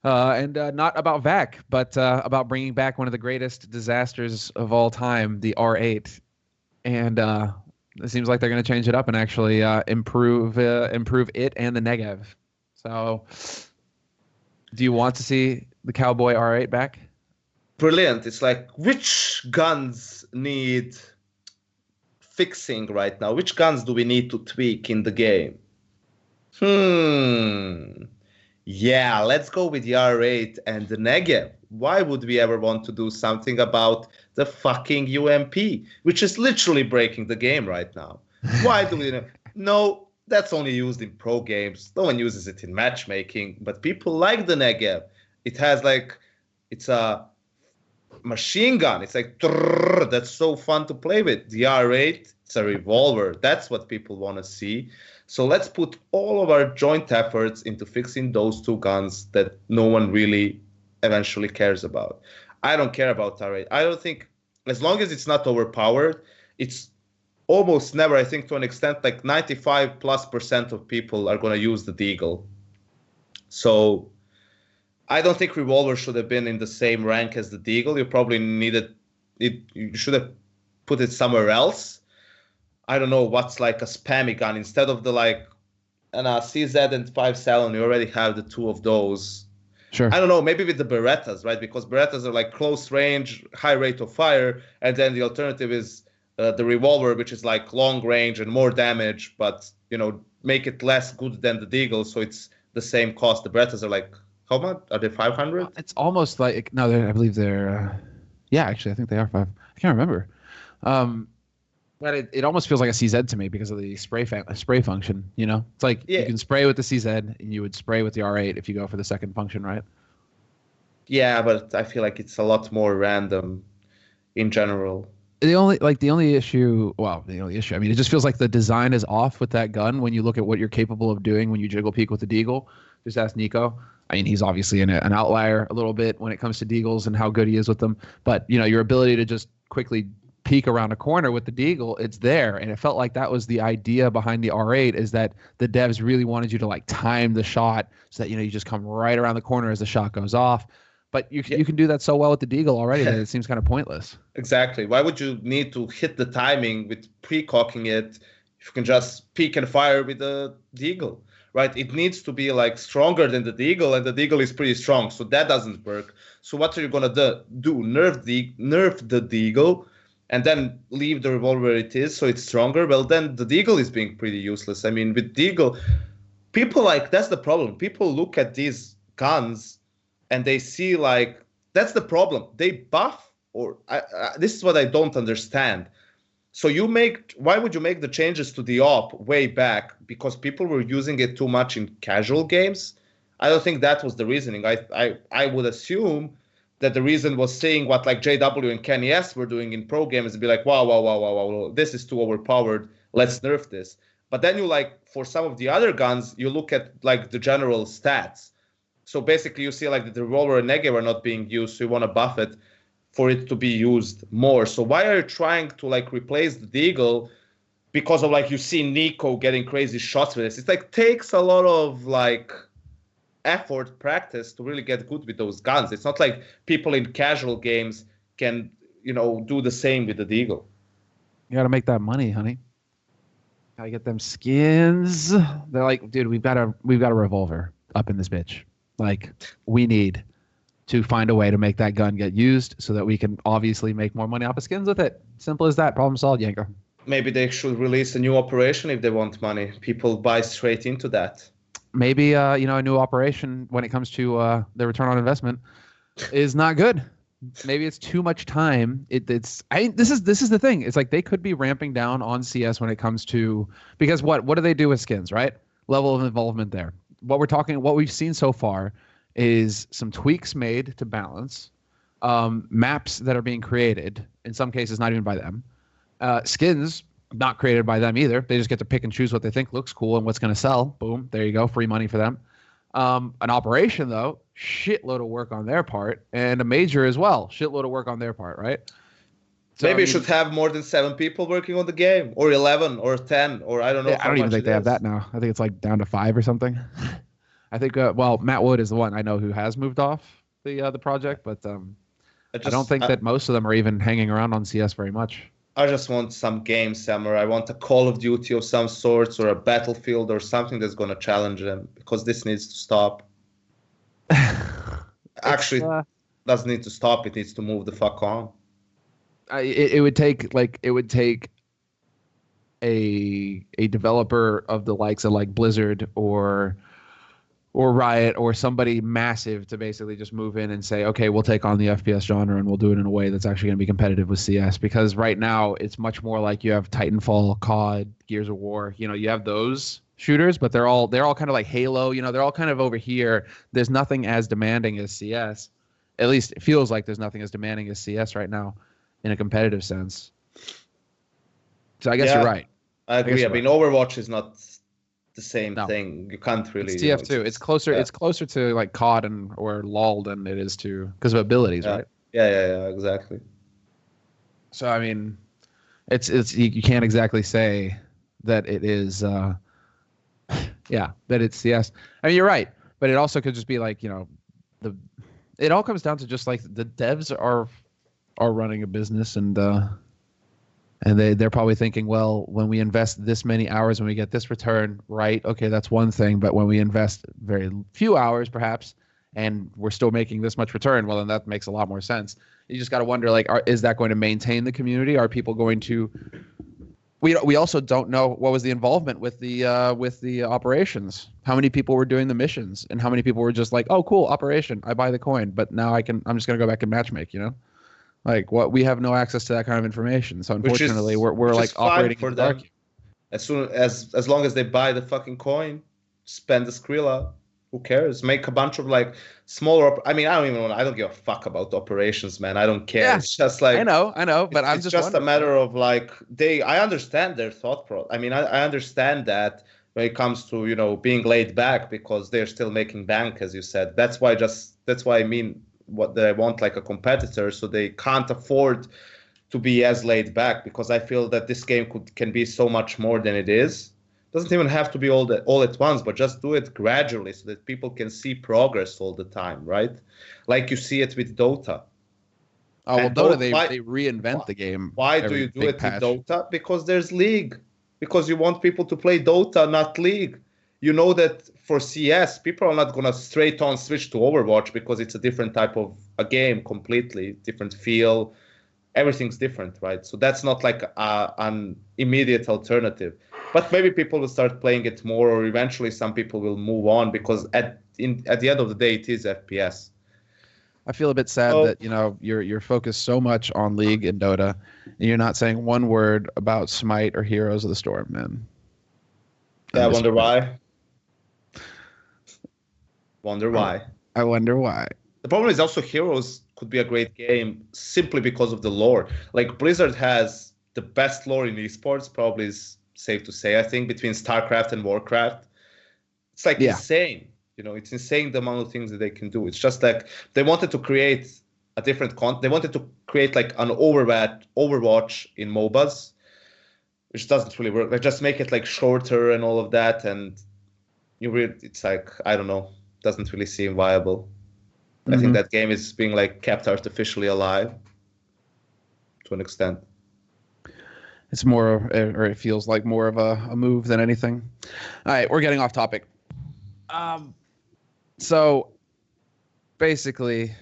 And not about VAC, but about bringing back one of the greatest disasters of all time, the R8. And it seems like they're going to change it up and actually improve it and the Negev. So, do you want to see the Cowboy R8 back? Brilliant. It's like, which guns need fixing right now? Which guns do we need to tweak in the game? Yeah, let's go with the R8 and the Negev. Why would we ever want to do something about the fucking UMP, which is literally breaking the game right now? Why do we know? No, that's only used in pro games. No one uses it in matchmaking, but people like the Negev. It has like, it's a machine gun. It's like, that's so fun to play with. The R8, it's a revolver. That's what people want to see. So let's put all of our joint efforts into fixing those two guns that no one really eventually cares about. I don't care about R8. I don't think, as long as it's not overpowered, it's almost never, I think to an extent, like 95+% of people are going to use the Deagle. So I don't think revolver should have been in the same rank as the Deagle. You probably needed it. You should have put it somewhere else. I don't know what's like a spammy gun instead of the like an CZ and 5.7. You already have the two of those. Sure. I don't know, maybe with the Berettas, right? Because Berettas are like close range, high rate of fire, and then the alternative is the revolver, which is like long range and more damage, but you know, make it less good than the Deagle, so it's the same cost. The Berettas are like, how much? Are they 500? It's almost like no, I believe they're. Yeah, actually, I think they are 5. I can't remember. But it almost feels like a CZ to me because of the spray function. You know, it's like you can spray with the CZ and you would spray with the R8 if you go for the second function, right? Yeah, but I feel like it's a lot more random in general. The only issue. I mean, it just feels like the design is off with that gun when you look at what you're capable of doing when you jiggle peek with the Deagle. Just ask Nico. I mean, he's obviously an outlier a little bit when it comes to Deagles and how good he is with them. But you know, your ability to just quickly peek around a corner with the Deagle, it's there. And it felt like that was the idea behind the R8, is that the devs really wanted you to like time the shot so that, you know, you just come right around the corner as the shot goes off. But you can do that so well with the Deagle already that it seems kind of pointless. Exactly. Why would you need to hit the timing with pre-cocking it if you can just peek and fire with the Deagle, right? It needs to be like stronger than the Deagle, and the Deagle is pretty strong, so that doesn't work. So what are you gonna do? Nerf the Deagle, and then leave the revolver where it is so it's stronger? Well, then the Deagle is being pretty useless. I mean, with Deagle, people that's the problem. People look at these guns and they see like, that's the problem. They buff, or this is what I don't understand. So why would you make the changes to the op way back? Because people were using it too much in casual games? I don't think that was the reasoning. I would assume that the reason was seeing what like JW and Kenny S were doing in pro games and be like, wow, this is too overpowered. Let's nerf this. But then you like, for some of the other guns, you look at like the general stats. So basically you see like the revolver and Negev are not being used, so you want to buff it for it to be used more. So why are you trying to like replace the Deagle because of like you see Nico getting crazy shots with this? It's like takes a lot of like effort, practice to really get good with those guns. It's not like people in casual games can, you know, do the same with the Deagle. You got to make that money, honey. Gotta get them skins. They're like, dude, we've got a revolver up in this bitch. Like, we need to find a way to make that gun get used so that we can obviously make more money off of skins with it. Simple as that. Problem solved, Yanko. Maybe they should release a new operation if they want money. People buy straight into that. Maybe a new operation when it comes to the return on investment is not good. Maybe it's too much time. This is the thing. It's like they could be ramping down on CS when it comes to, because what do they do with skins, right? Level of involvement there. What we've seen so far is some tweaks made to balance, maps that are being created, in some cases not even by them, skins not created by them either. They just get to pick and choose what they think looks cool and what's going to sell. Boom, there you go, free money for them. An operation, though, shitload of work on their part, and a major as well, shitload of work on their part, right? So, maybe you should have more than 7 people working on the game, or 11, or 10, or I don't know. Yeah, I don't even think they have that now. I think it's like down to 5 or something. I think, Matt Wood is the one I know who has moved off the project, but I don't think that most of them are even hanging around on CS very much. I just want some game, Samurai. I want a Call of Duty of some sorts, or a Battlefield, or something that's going to challenge them, because this needs to stop. Actually, doesn't need to stop. It needs to move the fuck on. It would take a developer of the likes of like Blizzard or Riot or somebody massive to basically just move in and say, okay, we'll take on the FPS genre and we'll do it in a way that's actually going to be competitive with CS. Because right now it's much more like you have Titanfall, COD, Gears of War. You have those shooters, but they're all kind of like Halo. They're all kind of over here. There's nothing as demanding as CS. At least it feels like there's nothing as demanding as CS right now in a competitive sense. So I guess you're right. I agree. I mean, Overwatch is not the same thing. You can't really. It's TF2. It's closer. Yeah. It's closer to like COD or LoL than it is to, because of abilities, right? Yeah, exactly. So I mean, it's you can't exactly say that it is. That it's CS. I mean, you're right, but it also could just be like it all comes down to just like the devs are running a business and they're probably thinking, well, when we invest this many hours, when we get this return, right? Okay, that's one thing. But when we invest very few hours, perhaps, and we're still making this much return, well, then that makes a lot more sense. You just got to wonder, like, is that going to maintain the community? Are people going to? We also don't know what was the involvement with the operations. How many people were doing the missions, and how many people were just like, oh, cool, operation, I buy the coin, but now I'm just gonna go back and matchmake, Like we have no access to that kind of information. So unfortunately, we're like operating for in the dark. Them. As long as they buy the fucking coin, spend the Skrilla, who cares? Make a bunch of like smaller. I mean, I don't give a fuck about operations, man. I don't care. Yeah, it's just like I know, but it's just a matter of like I understand their thought process. I mean, I understand that when it comes to being laid back because they're still making bank, as you said. That's why I mean. What they want, like a competitor, so they can't afford to be as laid back, because I feel that this game can be so much more than it is. Doesn't even have to be all at once, but just do it gradually so that people can see progress all the time, right? Like you see it with Dota. Oh, well, Dota, they reinvent the game. Why do you do it with Dota? Because there's League. Because you want people to play Dota, not League. You know that for CS, people are not going to straight on switch to Overwatch because it's a different type of a game, completely different feel. Everything's different, right? So that's not like an immediate alternative. But maybe people will start playing it more, or eventually some people will move on, because at the end of the day, it is FPS. I feel a bit sad that you're focused so much on League and Dota, and you're not saying one word about Smite or Heroes of the Storm, man. Yeah, I wonder why. I wonder why. The problem is also Heroes could be a great game simply because of the lore. Like Blizzard has the best lore in esports, probably is safe to say, I think, between StarCraft and Warcraft. It's like insane. It's insane the amount of things that they can do. It's just like they wanted to create a different they wanted to create like an Overwatch in MOBAs, which doesn't really work. They just make it like shorter and all of that, and it's like, I don't know. Doesn't really seem viable. I think that game is being like kept artificially alive to an extent. It's more, or it feels like more of a move than anything. All right, we're getting off topic. So basically,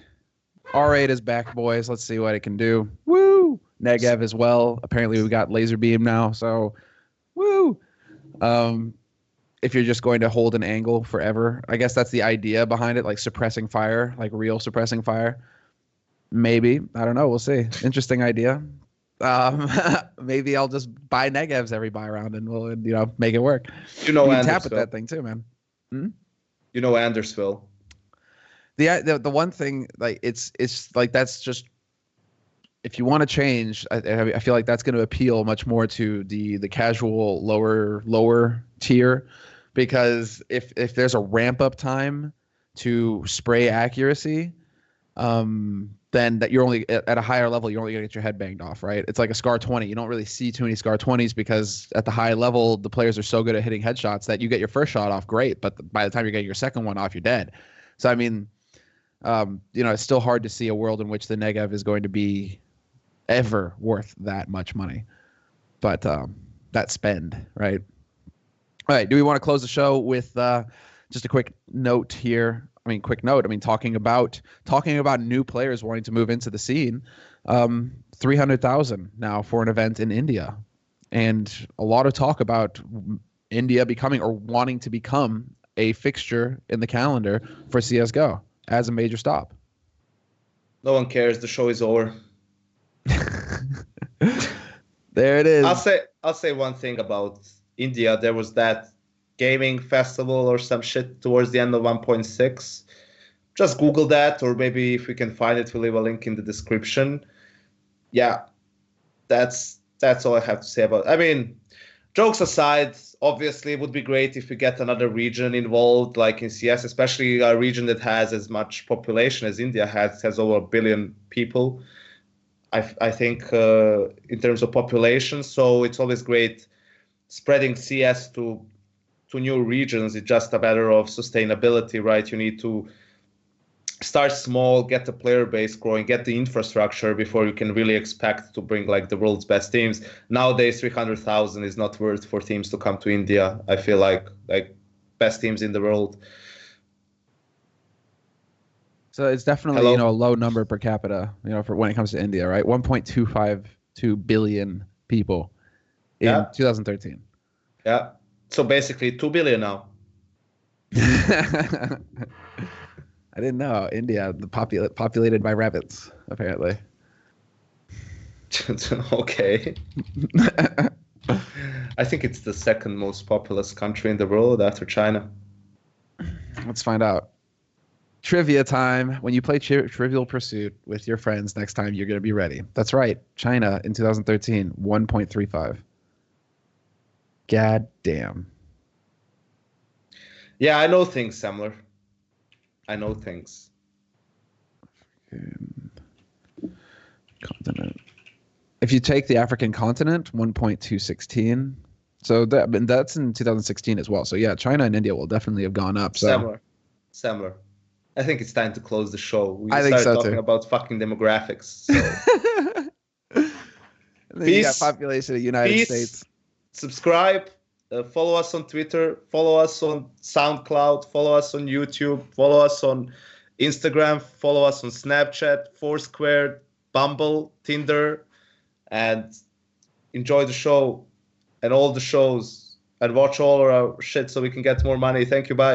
R8 is back, boys. Let's see what it can do. Woo! Negev as well. Apparently, we got laser beam now. So, woo! If you're just going to hold an angle forever, I guess that's the idea behind it, like suppressing fire, like real suppressing fire. Maybe. I don't know. We'll see. Interesting idea. Maybe I'll just buy Negevs every buy round and we'll, make it work. You can tap at that thing too, man. Andersville. The one thing, like it's like that's just, if you want to change, I feel like that's going to appeal much more to the casual lower tier, because if there's a ramp up time to spray accuracy, then that you're only at a higher level, you're only gonna get your head banged off, right? It's like a SCAR 20. You don't really see too many SCAR 20s because at the high level, the players are so good at hitting headshots that you get your first shot off great, but by the time you're getting your second one off, you're dead. So I mean, it's still hard to see a world in which the Negev is going to be ever worth that much money, but that spend, right? All right, do we want to close the show with just a quick note here? Talking about new players wanting to move into the scene. 300,000 now for an event in India, and a lot of talk about India becoming or wanting to become a fixture in the calendar for CS:GO as a major stop. No one cares. The show is over. There it is. I'll say one thing about India. There was that gaming festival or some shit towards the end of 1.6. Just Google that, or maybe if we can find it, we'll leave a link in the description. Yeah, that's all I have to say about it. I mean, jokes aside, obviously it would be great if we get another region involved, like in CS, especially a region that has as much population as India has over 1 billion people, I think, in terms of population. So it's always great spreading CS to new regions. It's just a matter of sustainability, right? You need to start small, get the player base growing, get the infrastructure before you can really expect to bring like the world's best teams. Nowadays, 300,000 is not worth for teams to come to India. I feel like best teams in the world. So it's definitely, a low number per capita, for when it comes to India, right? 1.252 billion people in 2013. Yeah. So basically 2 billion now. I didn't know. India, populated by rabbits, apparently. Okay. I think it's the second most populous country in the world after China. Let's find out. Trivia time. When you play Trivial Pursuit with your friends next time, you're going to be ready. That's right. China in 2013, 1.35. God damn. Yeah, I know things, Samler. I know things. Continent. If you take the African continent, 1.216. So that's in 2016 as well. So yeah, China and India will definitely have gone up. So Samler. I think it's time to close the show. We started talking about fucking demographics. So. Then you got population of the United States. Subscribe. Follow us on Twitter. Follow us on Soundcloud. Follow us on YouTube. Follow us on Instagram. Follow us on Snapchat, Foursquare, Bumble, Tinder, and enjoy the show and all the shows and watch all our shit so we can get more money. Thank you. Bye.